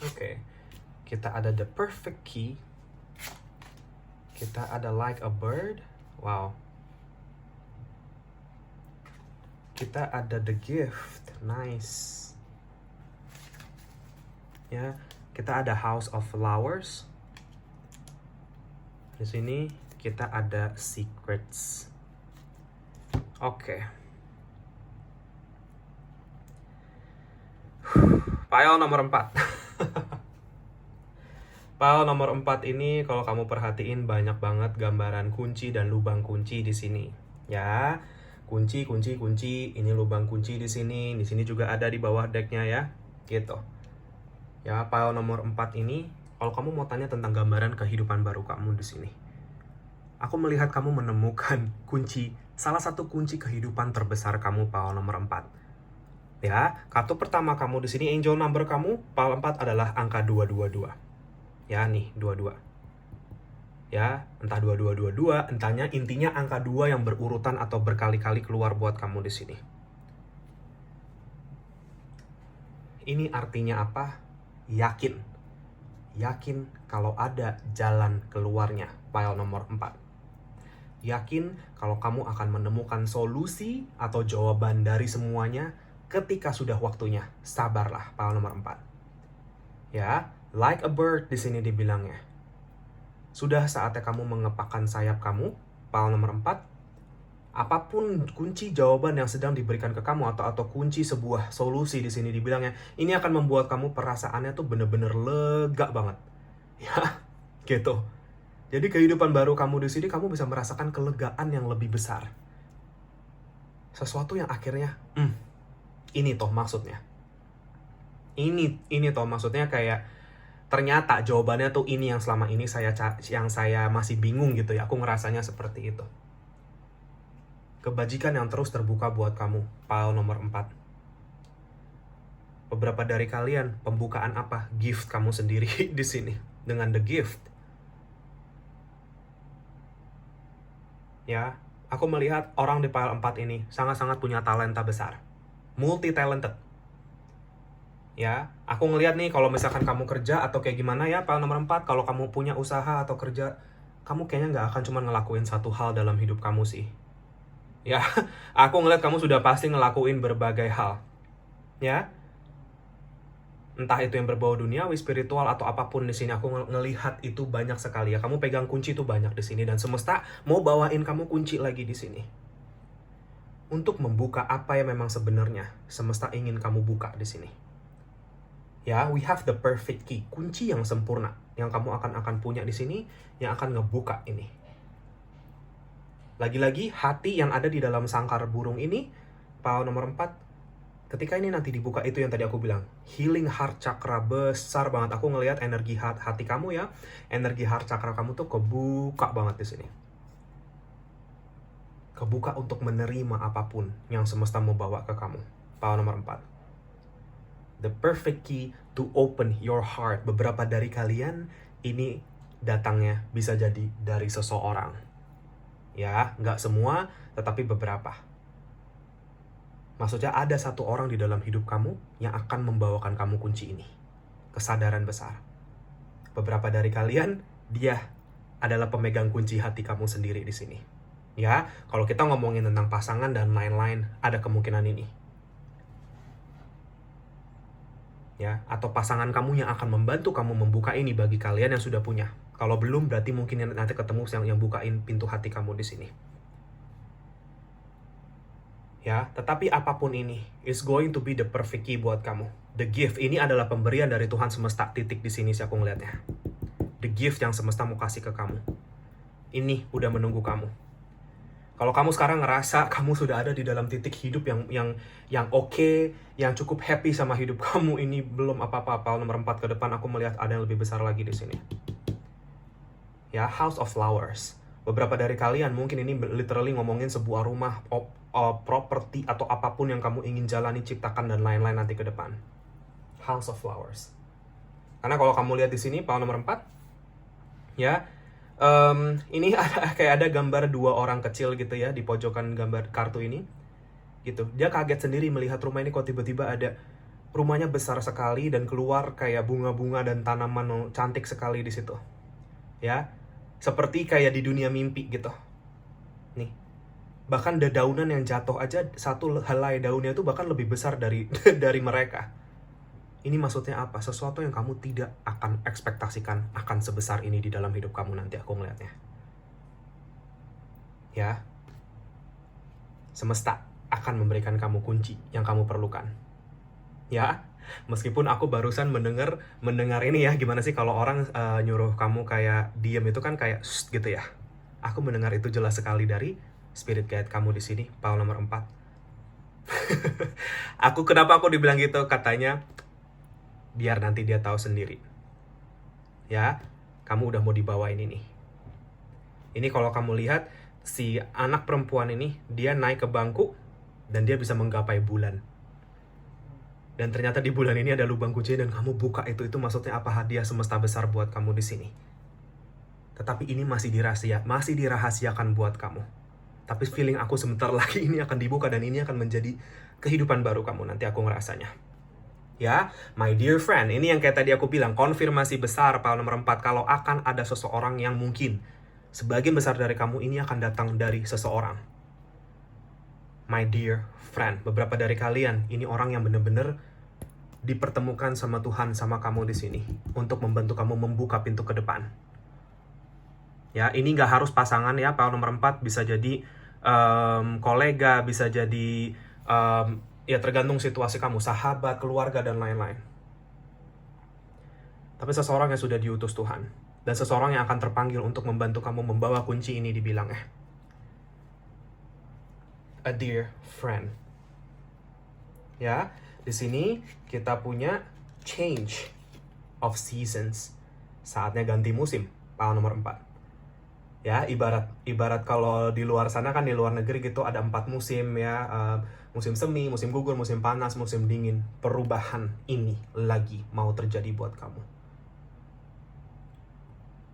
Oke, kita ada the perfect key. Kita ada like a bird. Wow. Kita ada the gift. Nice. Ya, kita ada House of Flowers. Di sini kita ada secrets. Oke. Pile nomor 4. Pile nomor 4 ini kalau kamu perhatiin banyak banget gambaran kunci dan lubang kunci di sini. Ya, kunci, ini lubang kunci di sini juga ada di bawah decknya ya, gitu. Ya, pile nomor 4 ini, kalau kamu mau tanya tentang gambaran kehidupan baru kamu di sini, aku melihat kamu menemukan kunci, salah satu kunci kehidupan terbesar kamu, pile nomor 4. Ya, kartu pertama kamu di sini, angel number kamu, pile 4 adalah angka 222. Ya, nih, 22. Ya, entah 2222, entahnya intinya angka 2 yang berurutan atau berkali-kali keluar buat kamu di sini. Ini artinya apa? Yakin. Yakin kalau ada jalan keluarnya, pile nomor 4. Yakin kalau kamu akan menemukan solusi atau jawaban dari semuanya ketika sudah waktunya. Sabarlah, pile nomor 4. Ya, like a bird di sini dibilangnya. Sudah saatnya kamu mengepakkan sayap kamu, pile nomor 4. Apapun kunci jawaban yang sedang diberikan ke kamu atau kunci sebuah solusi di sini dibilangnya, ini akan membuat kamu perasaannya tuh bener-bener lega banget. Ya, gitu. Jadi kehidupan baru kamu di sini, kamu bisa merasakan kelegaan yang lebih besar. Sesuatu yang akhirnya, ini toh maksudnya. Ini toh maksudnya, kayak ternyata jawabannya tuh ini yang selama ini yang saya masih bingung gitu ya. Aku ngerasanya seperti itu. Kebajikan yang terus terbuka buat kamu, pile nomor 4. Beberapa dari kalian, pembukaan apa? Gift kamu sendiri di sini dengan the gift. Ya, aku melihat orang di pile 4 ini sangat-sangat punya talenta besar. Multi-talented. Ya, aku ngelihat nih kalau misalkan kamu kerja atau kayak gimana ya, pile nomor 4, kalau kamu punya usaha atau kerja, kamu kayaknya nggak akan cuma ngelakuin satu hal dalam hidup kamu sih. Ya, aku ngelihat kamu sudah pasti ngelakuin berbagai hal. Ya, entah itu yang berbau duniawi, spiritual, atau apapun di sini, aku ngelihat itu banyak sekali ya. Kamu pegang kunci itu banyak di sini, dan semesta mau bawain kamu kunci lagi di sini. Untuk membuka apa yang memang sebenarnya semesta ingin kamu buka di sini. Ya, we have the perfect key, kunci yang sempurna yang kamu akan punya di sini, yang akan ngebuka ini. Lagi-lagi hati yang ada di dalam sangkar burung ini, pile nomor 4. Ketika ini nanti dibuka, itu yang tadi aku bilang, healing heart chakra besar banget. Aku ngelihat energi hati kamu ya, energi heart chakra kamu tuh kebuka banget di sini. Kebuka untuk menerima apapun yang semesta mau bawa ke kamu. Pile nomor 4. The perfect key to open your heart. Beberapa dari kalian ini datangnya bisa jadi dari seseorang. Ya, nggak semua, tetapi beberapa. Maksudnya ada satu orang di dalam hidup kamu yang akan membawakan kamu kunci ini. Kesadaran besar. Beberapa dari kalian, dia adalah pemegang kunci hati kamu sendiri di sini. Ya, kalau kita ngomongin tentang pasangan dan lain-lain, ada kemungkinan ini. Ya, atau pasangan kamu yang akan membantu kamu membuka ini bagi kalian yang sudah punya. Kalau belum, berarti mungkin nanti ketemu yang bukain pintu hati kamu di sini. Ya, tetapi apapun ini is going to be the perfect key buat kamu. The gift ini adalah pemberian dari Tuhan semesta, titik di sini sih aku ngeliatnya. The gift yang semesta mau kasih ke kamu. Ini udah menunggu kamu. Kalau kamu sekarang ngerasa kamu sudah ada di dalam titik hidup yang oke, yang cukup happy sama hidup kamu, ini belum apa-apa. Nomor 4 ke depan aku melihat ada yang lebih besar lagi di sini. Ya, House of Flowers. Beberapa dari kalian mungkin ini literally ngomongin sebuah rumah, properti atau apapun yang kamu ingin jalani, ciptakan dan lain-lain nanti ke depan. House of Flowers. Karena kalau kamu lihat di sini pile nomor 4, ya, ini kayak ada gambar 2 orang kecil gitu ya di pojokan gambar kartu ini. Gitu. Dia kaget sendiri melihat rumah ini kok tiba-tiba ada, rumahnya besar sekali dan keluar kayak bunga-bunga dan tanaman cantik sekali di situ. Ya, seperti kayak di dunia mimpi gitu. Nih. Bahkan dedaunan yang jatuh aja, satu helai daunnya itu bahkan lebih besar dari dari mereka. Ini maksudnya apa? Sesuatu yang kamu tidak akan ekspektasikan akan sebesar ini di dalam hidup kamu nanti, aku ngeliatnya. Ya, semesta akan memberikan kamu kunci yang kamu perlukan. Ya, meskipun aku barusan mendengar ini ya, gimana sih kalau orang nyuruh kamu kayak diam itu kan kayak "Shh," gitu ya. Aku mendengar itu jelas sekali dari spirit guide kamu di sini, Paul nomor 4. Kenapa aku dibilang gitu? Katanya biar nanti dia tahu sendiri. Ya, kamu udah mau dibawain ini. Ini kalau kamu lihat si anak perempuan ini, dia naik ke bangku dan dia bisa menggapai bulan. Dan ternyata di bulan ini ada lubang kunci dan kamu buka itu maksudnya apa? Hadiah semesta besar buat kamu di sini. Tetapi ini masih dirahasiakan buat kamu. Tapi feeling aku sebentar lagi ini akan dibuka dan ini akan menjadi kehidupan baru kamu, nanti aku ngerasanya. Ya, my dear friend, ini yang kayak tadi aku bilang, konfirmasi besar Paul nomor 4, kalau akan ada seseorang yang mungkin sebagian besar dari kamu ini akan datang dari seseorang. My dear friend, beberapa dari kalian ini orang yang benar-benar dipertemukan sama Tuhan sama kamu di sini untuk membantu kamu membuka pintu ke depan. Ya, ini nggak harus pasangan ya, Paul nomor 4 bisa jadi kolega, bisa jadi ya tergantung situasi kamu, sahabat, keluarga, dan lain-lain. Tapi seseorang yang sudah diutus Tuhan, dan seseorang yang akan terpanggil untuk membantu kamu membawa kunci ini dibilang a dear friend. Ya, di sini kita punya change of seasons. Saatnya ganti musim, Paul nomor 4. Ya, ibarat kalau di luar sana kan, di luar negeri gitu ada 4 musim ya, musim semi, musim gugur, musim panas, musim dingin. Perubahan ini lagi mau terjadi buat kamu.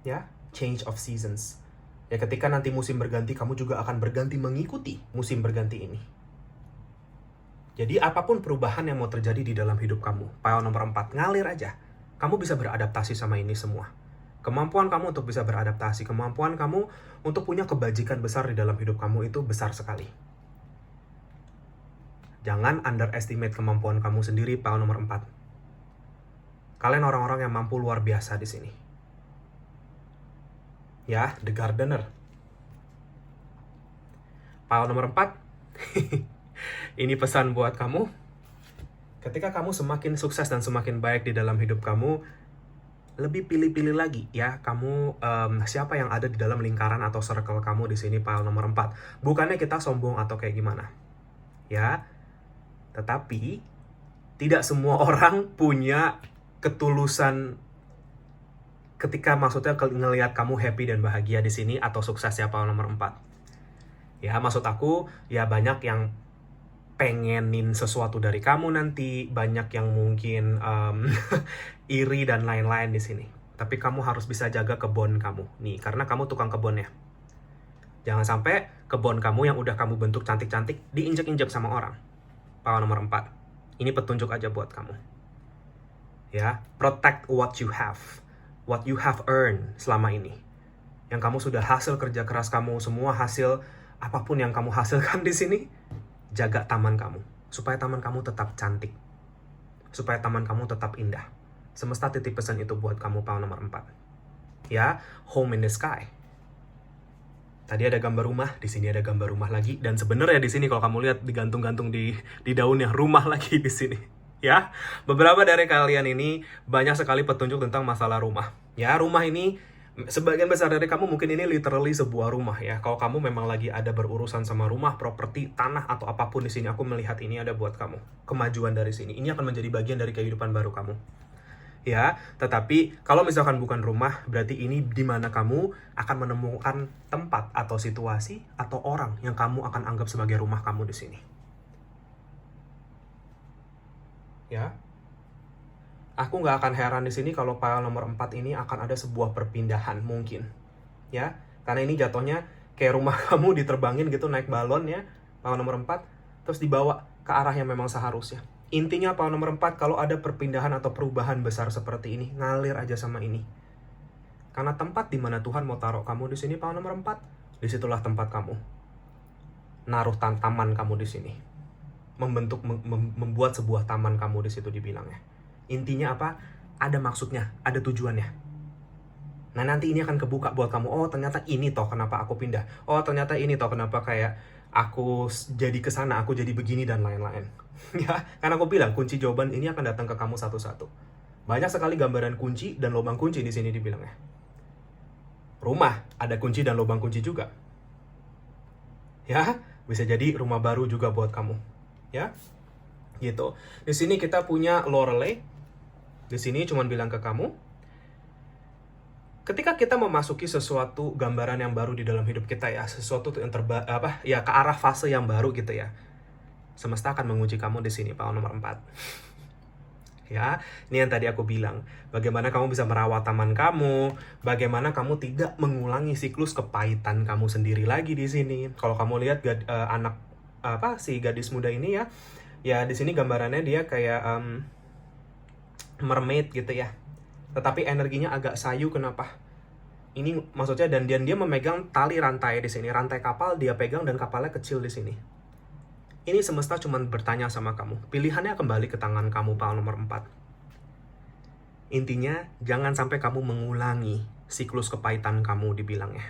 Ya, change of seasons. Ya, ketika nanti musim berganti, kamu juga akan berganti mengikuti musim berganti ini. Jadi apapun perubahan yang mau terjadi di dalam hidup kamu, Paul nomor 4, ngalir aja. Kamu bisa beradaptasi sama ini semua. Kemampuan kamu untuk bisa beradaptasi, kemampuan kamu untuk punya kebajikan besar di dalam hidup kamu itu besar sekali. Jangan underestimate kemampuan kamu sendiri, Paul nomor 4. Kalian orang-orang yang mampu luar biasa di sini. Ya, The Gardener. Paul nomor 4. Ini pesan buat kamu. Ketika kamu semakin sukses dan semakin baik di dalam hidup kamu, lebih pilih-pilih lagi ya kamu siapa yang ada di dalam lingkaran atau circle kamu di sini, Paul nomor 4. Bukannya kita sombong atau kayak gimana. Ya. Tetapi tidak semua orang punya ketulusan ketika maksudnya ngelihat kamu happy dan bahagia di sini atau sukses ya, Paul nomor 4. Ya, maksud aku ya banyak yang pengenin sesuatu dari kamu nanti, banyak yang mungkin iri dan lain-lain di sini. Tapi kamu harus bisa jaga kebun kamu nih, karena kamu tukang kebun ya. Jangan sampai kebun kamu yang udah kamu bentuk cantik-cantik diinjek-injek sama orang. Paul nomor 4. Ini petunjuk aja buat kamu. Ya, protect what you have earned selama ini. Yang kamu sudah hasil kerja keras kamu, semua hasil apapun yang kamu hasilkan di sini, jaga taman kamu, supaya taman kamu tetap cantik, supaya taman kamu tetap indah. Semesta titip pesan itu buat kamu, Paul nomor 4. Ya, home in the sky. Tadi ada gambar rumah, di sini ada gambar rumah lagi, dan sebenarnya di sini kalau kamu lihat digantung-gantung di daunnya rumah lagi di sini. Ya, beberapa dari kalian ini banyak sekali petunjuk tentang masalah rumah. Ya, rumah ini sebagian besar dari kamu mungkin ini literally sebuah rumah ya. Kalau kamu memang lagi ada berurusan sama rumah, properti, tanah, atau apapun di sini, aku melihat ini ada buat kamu. Kemajuan dari sini. Ini akan menjadi bagian dari kehidupan baru kamu. Ya, tetapi kalau misalkan bukan rumah, berarti ini di mana kamu akan menemukan tempat atau situasi atau orang yang kamu akan anggap sebagai rumah kamu di sini. Ya. Aku nggak akan heran di sini kalau Paul nomor 4 ini akan ada sebuah perpindahan mungkin. Ya, karena ini jatuhnya kayak rumah kamu diterbangin gitu naik balon ya, Paul nomor 4, terus dibawa ke arah yang memang seharusnya. Intinya Paul nomor 4, kalau ada perpindahan atau perubahan besar seperti ini, ngalir aja sama ini. Karena tempat di mana Tuhan mau taruh kamu di sini, Paul nomor 4, disitulah tempat kamu. Naruh taman kamu di sini. Membuat sebuah taman kamu di situ dibilangnya. Intinya apa? Ada maksudnya, ada tujuannya. Nah, nanti ini akan kebuka buat kamu. Oh, ternyata ini toh kenapa aku pindah. Oh, ternyata ini toh kenapa kayak aku jadi ke sana, aku jadi begini dan lain-lain. Ya, karena aku bilang kunci jawaban ini akan datang ke kamu satu-satu. Banyak sekali gambaran kunci dan lubang kunci di sini dibilangnya. Rumah ada kunci dan lubang kunci juga. Ya, bisa jadi rumah baru juga buat kamu. Ya, gitu. Di sini kita punya Lorelei. Di sini cuman bilang ke kamu, ketika kita memasuki sesuatu gambaran yang baru di dalam hidup kita ya, sesuatu yang ke arah fase yang baru gitu ya. Semesta akan menguji kamu di sini, power nomor 4. Ya, ini yang tadi aku bilang. Bagaimana kamu bisa merawat taman kamu, bagaimana kamu tidak mengulangi siklus kepahitan kamu sendiri lagi di sini. Kalau kamu lihat si gadis muda ini ya, ya di sini gambarannya dia kayak mermaid gitu ya. Tetapi energinya agak sayu, kenapa? Ini maksudnya dan dia memegang tali rantai di sini, rantai kapal dia pegang dan kapalnya kecil di sini. Ini semesta cuma bertanya sama kamu. Pilihannya kembali ke tangan kamu, power nomor 4. Intinya, jangan sampai kamu mengulangi siklus kepahitan kamu dibilangnya.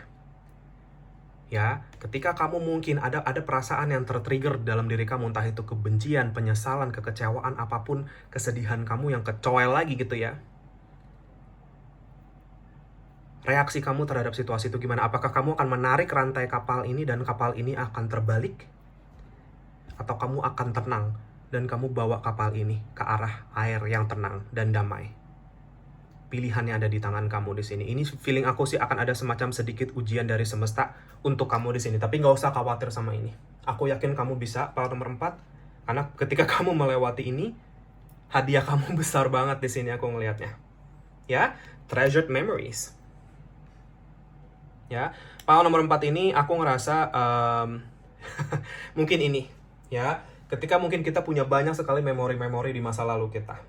Ya, ketika kamu mungkin ada perasaan yang tertrigger dalam diri kamu, entah itu kebencian, penyesalan, kekecewaan, apapun, kesedihan kamu yang kecoel lagi gitu ya. Reaksi kamu terhadap situasi itu gimana? Apakah kamu akan menarik rantai kapal ini dan kapal ini akan terbalik? Atau kamu akan tenang dan kamu bawa kapal ini ke arah air yang tenang dan damai? Pilihannya ada di tangan kamu di sini. Ini feeling aku sih akan ada semacam sedikit ujian dari semesta untuk kamu di sini. Tapi nggak usah khawatir sama ini. Aku yakin kamu bisa, power nomor 4. Karena ketika kamu melewati ini, hadiah kamu besar banget di sini aku ngelihatnya. Ya, treasured memories. Ya, power nomor 4 ini aku ngerasa mungkin ini. Ya, ketika mungkin kita punya banyak sekali memori-memori di masa lalu kita.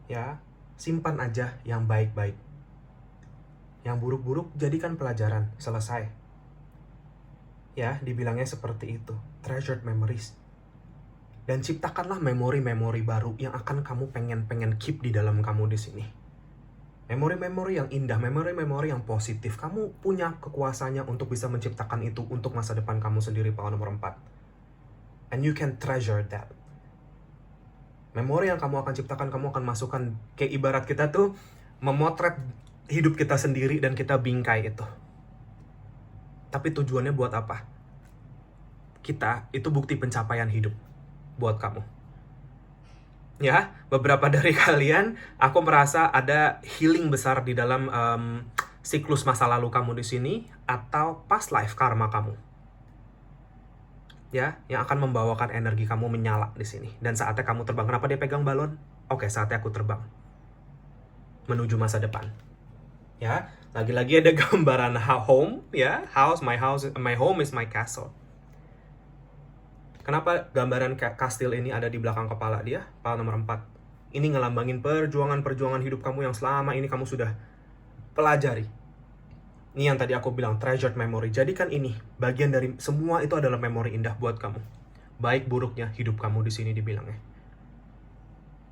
Ya, simpan aja yang baik-baik. Yang buruk-buruk jadikan pelajaran, selesai. Ya, dibilangnya seperti itu, treasured memories. Dan ciptakanlah memori-memori baru yang akan kamu pengen keep di dalam kamu di sini. Memori-memori yang indah, memori-memori yang positif. Kamu punya kekuasaannya untuk bisa menciptakan itu untuk masa depan kamu sendiri, power nomor 4. And you can treasure that. Memori yang kamu akan ciptakan, kamu akan masukkan, kayak ibarat kita tuh memotret hidup kita sendiri dan kita bingkai itu. Tapi tujuannya buat apa? Kita, itu bukti pencapaian hidup buat kamu. Ya, beberapa dari kalian, aku merasa ada healing besar di dalam siklus masa lalu kamu di sini, atau past life karma kamu. Ya, yang akan membawakan energi kamu menyala di sini. Dan saatnya kamu terbang. Kenapa dia pegang balon? Oke, saatnya aku terbang menuju masa depan. Ya, lagi-lagi ada gambaran home, ya, my home is my castle. Kenapa gambaran kastil ini ada di belakang kepala dia? Power nomor 4. Ini ngelambangin perjuangan hidup kamu yang selama ini kamu sudah pelajari. Ini yang tadi aku bilang, treasured memory. Jadikan ini, bagian dari semua itu adalah memori indah buat kamu. Baik buruknya hidup kamu di sini dibilangnya.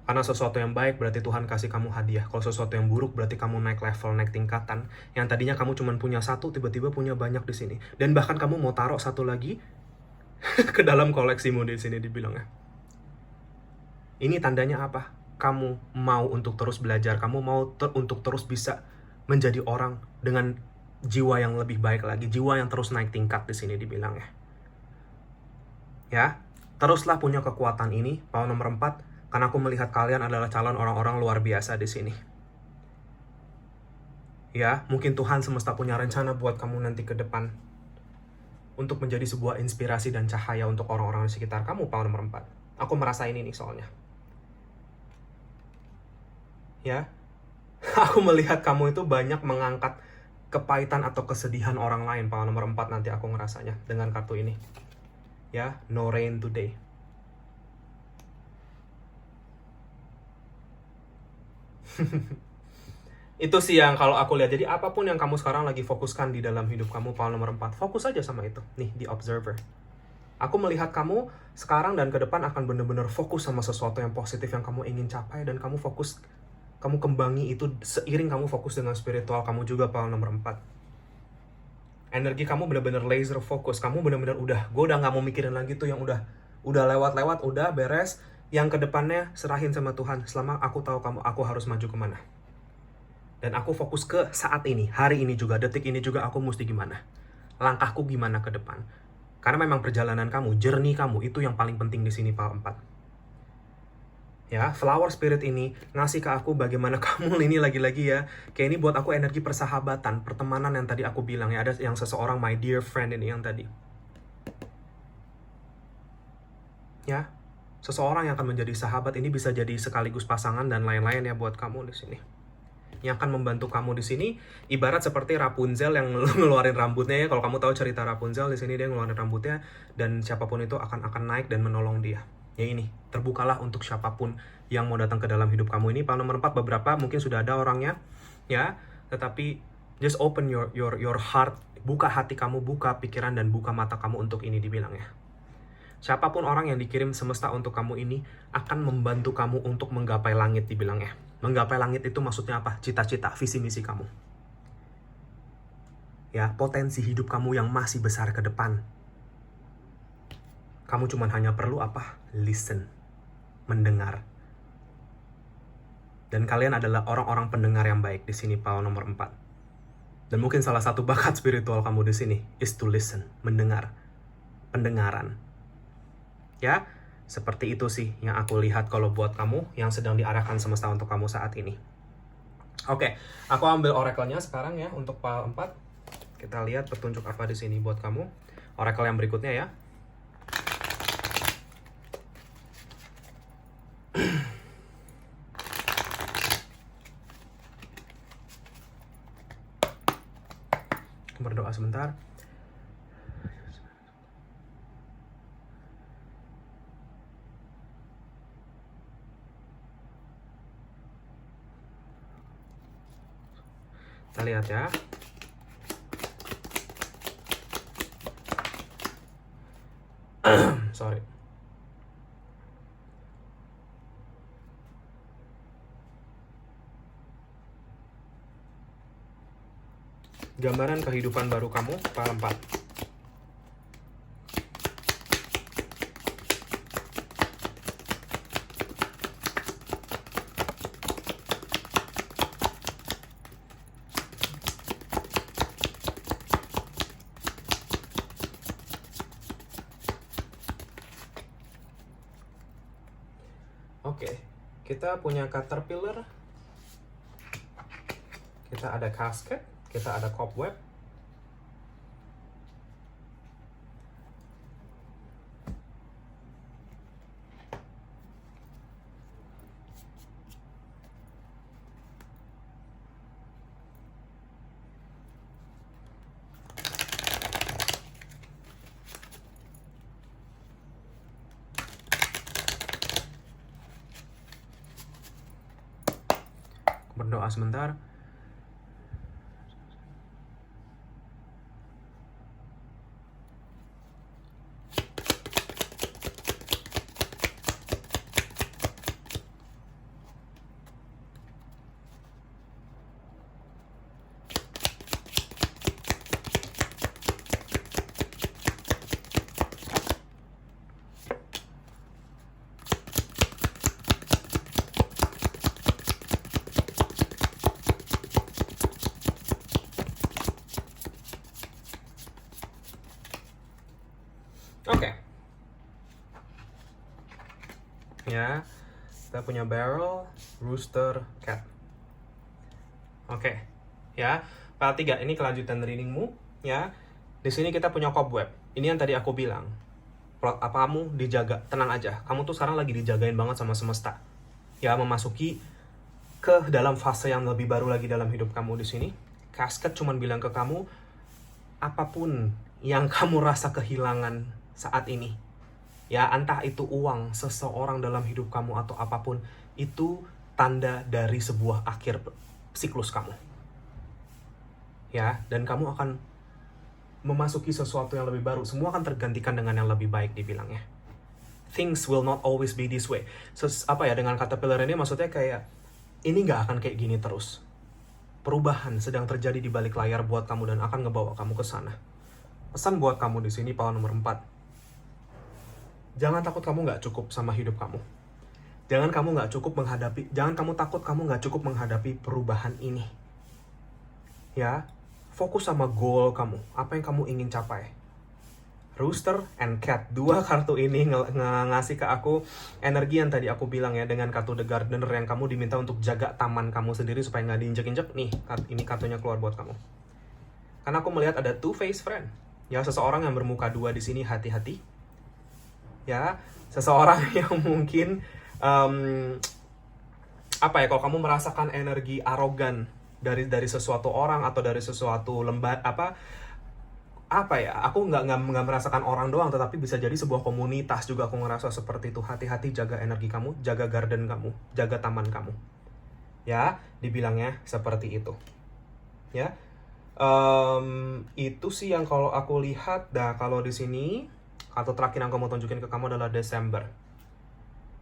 Karena sesuatu yang baik berarti Tuhan kasih kamu hadiah. Kalau sesuatu yang buruk berarti kamu naik level, naik tingkatan. Yang tadinya kamu cuma punya satu, tiba-tiba punya banyak di sini. Dan bahkan kamu mau taruh satu lagi ke dalam koleksimu di sini dibilangnya. Ini tandanya apa? Kamu mau untuk terus belajar, kamu mau untuk terus bisa menjadi orang dengan jiwa yang lebih baik lagi, jiwa yang terus naik tingkat di sini dibilangnya. Ya, teruslah punya kekuatan ini, power nomor 4, karena aku melihat kalian adalah calon orang-orang luar biasa di sini. Ya, mungkin Tuhan semesta punya rencana buat kamu nanti ke depan untuk menjadi sebuah inspirasi dan cahaya untuk orang-orang di sekitar kamu, power nomor 4. Aku merasa ini nih soalnya. Ya, aku melihat kamu itu banyak mengangkat kepahitan atau kesedihan orang lain, power nomor 4 nanti aku ngerasanya dengan kartu ini. Ya, no rain today. Itu sih yang kalau aku lihat. Jadi apapun yang kamu sekarang lagi fokuskan di dalam hidup kamu, power nomor 4, fokus aja sama itu. Nih, di observer. Aku melihat kamu sekarang dan ke depan akan benar-benar fokus sama sesuatu yang positif yang kamu ingin capai, dan kamu fokus kamu kembangi itu seiring kamu fokus dengan spiritual kamu juga, pile nomor 4. Energi kamu benar-benar laser fokus, kamu benar-benar gue udah nggak mau mikirin lagi tuh yang udah lewat-lewat, udah beres. Yang kedepannya serahin sama Tuhan, selama aku tahu aku harus maju kemana. Dan aku fokus ke saat ini, hari ini juga, detik ini juga aku mesti gimana. Langkahku gimana ke depan. Karena memang perjalanan kamu, journey kamu, itu yang paling penting di sini, pile 4. Ya, flower spirit ini ngasih ke aku bagaimana kamu ini lagi-lagi ya. Kayak ini buat aku energi persahabatan, pertemanan yang tadi aku bilang ya. Ada yang seseorang, my dear friend ini yang tadi. Ya, seseorang yang akan menjadi sahabat ini bisa jadi sekaligus pasangan dan lain-lain ya buat kamu di sini. Yang akan membantu kamu di sini ibarat seperti Rapunzel yang ngeluarin rambutnya ya. Kalau kamu tahu cerita Rapunzel, di sini dia ngeluarin rambutnya dan siapapun itu akan naik dan menolong dia. Ya ini, terbukalah untuk siapapun yang mau datang ke dalam hidup kamu ini. Pile nomor 4 beberapa mungkin sudah ada orangnya ya, tetapi just open your heart, buka hati kamu, buka pikiran dan buka mata kamu untuk ini dibilang ya. Siapapun orang yang dikirim semesta untuk kamu ini akan membantu kamu untuk menggapai langit dibilang ya. Menggapai langit itu maksudnya apa? Cita-cita, visi misi kamu. Ya, potensi hidup kamu yang masih besar ke depan. Kamu cuma hanya perlu apa? Listen. Mendengar. Dan kalian adalah orang-orang pendengar yang baik di sini, pile nomor 4. Dan mungkin salah satu bakat spiritual kamu di sini is to listen, mendengar. Pendengaran. Ya, seperti itu sih yang aku lihat kalau buat kamu yang sedang diarahkan semesta untuk kamu saat ini. Oke, aku ambil oracle-nya sekarang ya untuk pile 4. Kita lihat petunjuk apa di sini buat kamu. Oracle yang berikutnya ya. Berdoa sebentar. Kita lihat ya. Sorry. Gambaran kehidupan baru kamu, pile 4. Oke, kita punya caterpillar, kita ada casket, kita ada cobweb, berdoa sebentar. Oke. Ya, kita punya barrel, rooster, cat. Oke. Ya, pile 3 ini kelanjutan readingmu ya. Di sini kita punya cobweb. Ini yang tadi aku bilang. Apa kamu dijaga, tenang aja. Kamu tuh sekarang lagi dijagain banget sama semesta. Ya, memasuki ke dalam fase yang lebih baru lagi dalam hidup kamu di sini. Casket cuman bilang ke kamu, apapun yang kamu rasa kehilangan saat ini, ya entah itu uang, seseorang dalam hidup kamu atau apapun, itu tanda dari sebuah akhir siklus kamu. Ya, dan kamu akan memasuki sesuatu yang lebih baru. Semua akan tergantikan dengan yang lebih baik dibilangnya. Things will not always be this way. Dengan caterpillar ini maksudnya kayak ini nggak akan kayak gini terus. Perubahan sedang terjadi di balik layar buat kamu dan akan ngebawa kamu ke sana. Pesan buat kamu di sini, power nomor 4. Jangan takut kamu nggak cukup sama hidup kamu. Jangan kamu takut kamu nggak cukup menghadapi perubahan ini. Ya, fokus sama goal kamu, apa yang kamu ingin capai. Rooster and Cat, 2 kartu ini ngasih ke aku energi yang tadi aku bilang ya, dengan kartu The Gardener yang kamu diminta untuk jaga taman kamu sendiri supaya nggak diinjek-injek. Nih, ini kartunya keluar buat kamu. Karena aku melihat ada two-faced friend. Ya, seseorang yang bermuka 2 di sini, hati-hati. Ya, seseorang yang mungkin kalau kamu merasakan energi arogan dari sesuatu orang atau dari sesuatu aku nggak merasakan orang doang, tetapi bisa jadi sebuah komunitas juga aku ngerasa seperti itu. Hati-hati, jaga energi kamu, jaga garden kamu, jaga taman kamu. Ya, dibilangnya seperti itu. Ya, itu sih yang kalau aku lihat. Nah, kalau di sini kartu terakhir yang aku mau tunjukin ke kamu adalah Desember.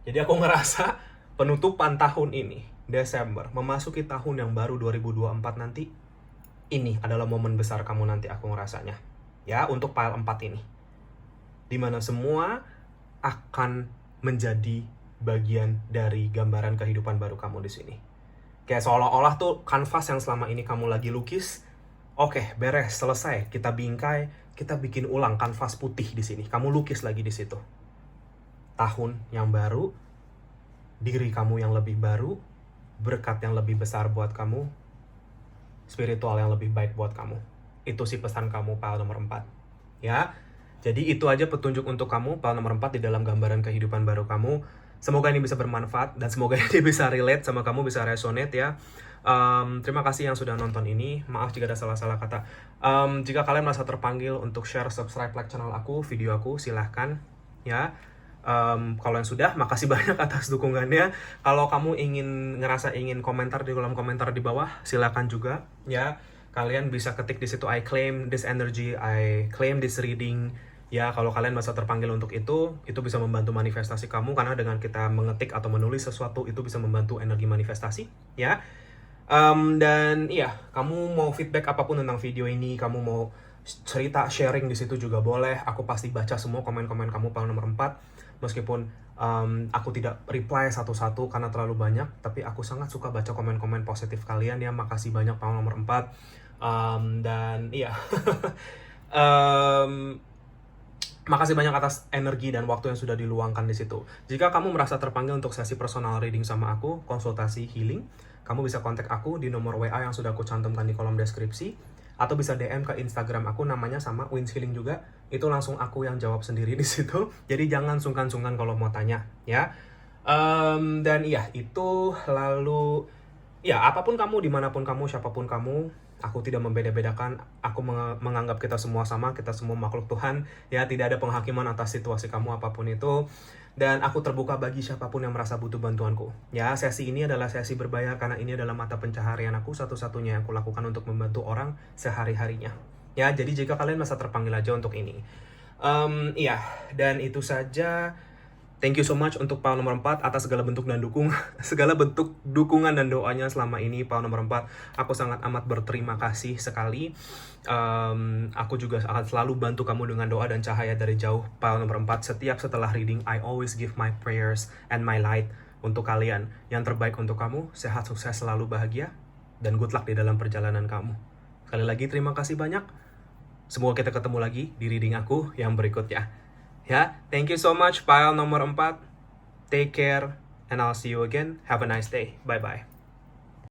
Jadi aku ngerasa penutupan tahun ini, Desember, memasuki tahun yang baru 2024 nanti, ini adalah momen besar kamu nanti aku ngerasanya. Ya, untuk pile 4 ini. Dimana semua akan menjadi bagian dari gambaran kehidupan baru kamu di sini. Kayak seolah-olah tuh kanvas yang selama ini kamu lagi lukis, oke, beres, selesai, kita bingkai, kita bikin ulang kanvas putih di sini. Kamu lukis lagi di situ. Tahun yang baru, diri kamu yang lebih baru, berkat yang lebih besar buat kamu, spiritual yang lebih baik buat kamu. Itu sih pesan kamu, pile nomor 4. Ya, jadi itu aja petunjuk untuk kamu, pile nomor 4 di dalam gambaran kehidupan baru kamu. Semoga ini bisa bermanfaat dan semoga ini bisa relate sama kamu, bisa resonate ya. Terima kasih yang sudah nonton ini. Maaf jika ada salah-salah kata. Jika kalian merasa terpanggil untuk share, subscribe, like channel aku, video aku, silahkan ya. Kalau yang sudah, makasih banyak atas dukungannya. Kalau kamu ingin komentar di kolom komentar di bawah, silakan juga ya. Kalian bisa ketik di situ, I claim this energy, I claim this reading. Ya, kalau kalian merasa terpanggil untuk itu bisa membantu manifestasi kamu, karena dengan kita mengetik atau menulis sesuatu itu bisa membantu energi manifestasi ya. Dan iya, kamu mau feedback apapun tentang video ini, kamu mau cerita, sharing di situ juga boleh. Aku pasti baca semua komen-komen kamu, pile nomor 4. Meskipun aku tidak reply satu-satu karena terlalu banyak, tapi aku sangat suka baca komen-komen positif kalian ya. Makasih banyak, pile nomor 4. Dan iya makasih banyak atas energi dan waktu yang sudah diluangkan di situ. Jika kamu merasa terpanggil untuk sesi personal reading sama aku, konsultasi healing, kamu bisa kontak aku di nomor WA yang sudah aku cantumkan di kolom deskripsi, atau bisa DM ke Instagram aku, namanya sama, Wins Healing juga. Itu langsung aku yang jawab sendiri di situ. Jadi jangan sungkan-sungkan kalau mau tanya ya. Dan iya, itu lalu ya, apapun kamu, dimanapun kamu, siapapun kamu, aku tidak membeda-bedakan. Aku menganggap kita semua sama, kita semua makhluk Tuhan. Ya, tidak ada penghakiman atas situasi kamu apapun itu. Dan aku terbuka bagi siapapun yang merasa butuh bantuanku. Ya, sesi ini adalah sesi berbayar karena ini adalah mata pencaharian aku, satu-satunya yang aku lakukan untuk membantu orang sehari-harinya. Ya, jadi jika kalian merasa terpanggil aja untuk ini. Iya, dan itu saja. Thank you so much untuk pile nomor 4 atas segala bentuk dukungan dan doanya selama ini, pile nomor 4. Aku sangat amat berterima kasih sekali. Aku juga akan selalu bantu kamu dengan doa dan cahaya dari jauh, pile nomor 4. Setiap setelah reading, I always give my prayers and my light untuk kalian. Yang terbaik untuk kamu, sehat, sukses, selalu bahagia, dan good luck di dalam perjalanan kamu. Sekali lagi terima kasih banyak. Semoga kita ketemu lagi di reading aku yang berikutnya. Ya, thank you so much, pile nomor 4. Take care, and I'll see you again. Have a nice day. Bye-bye.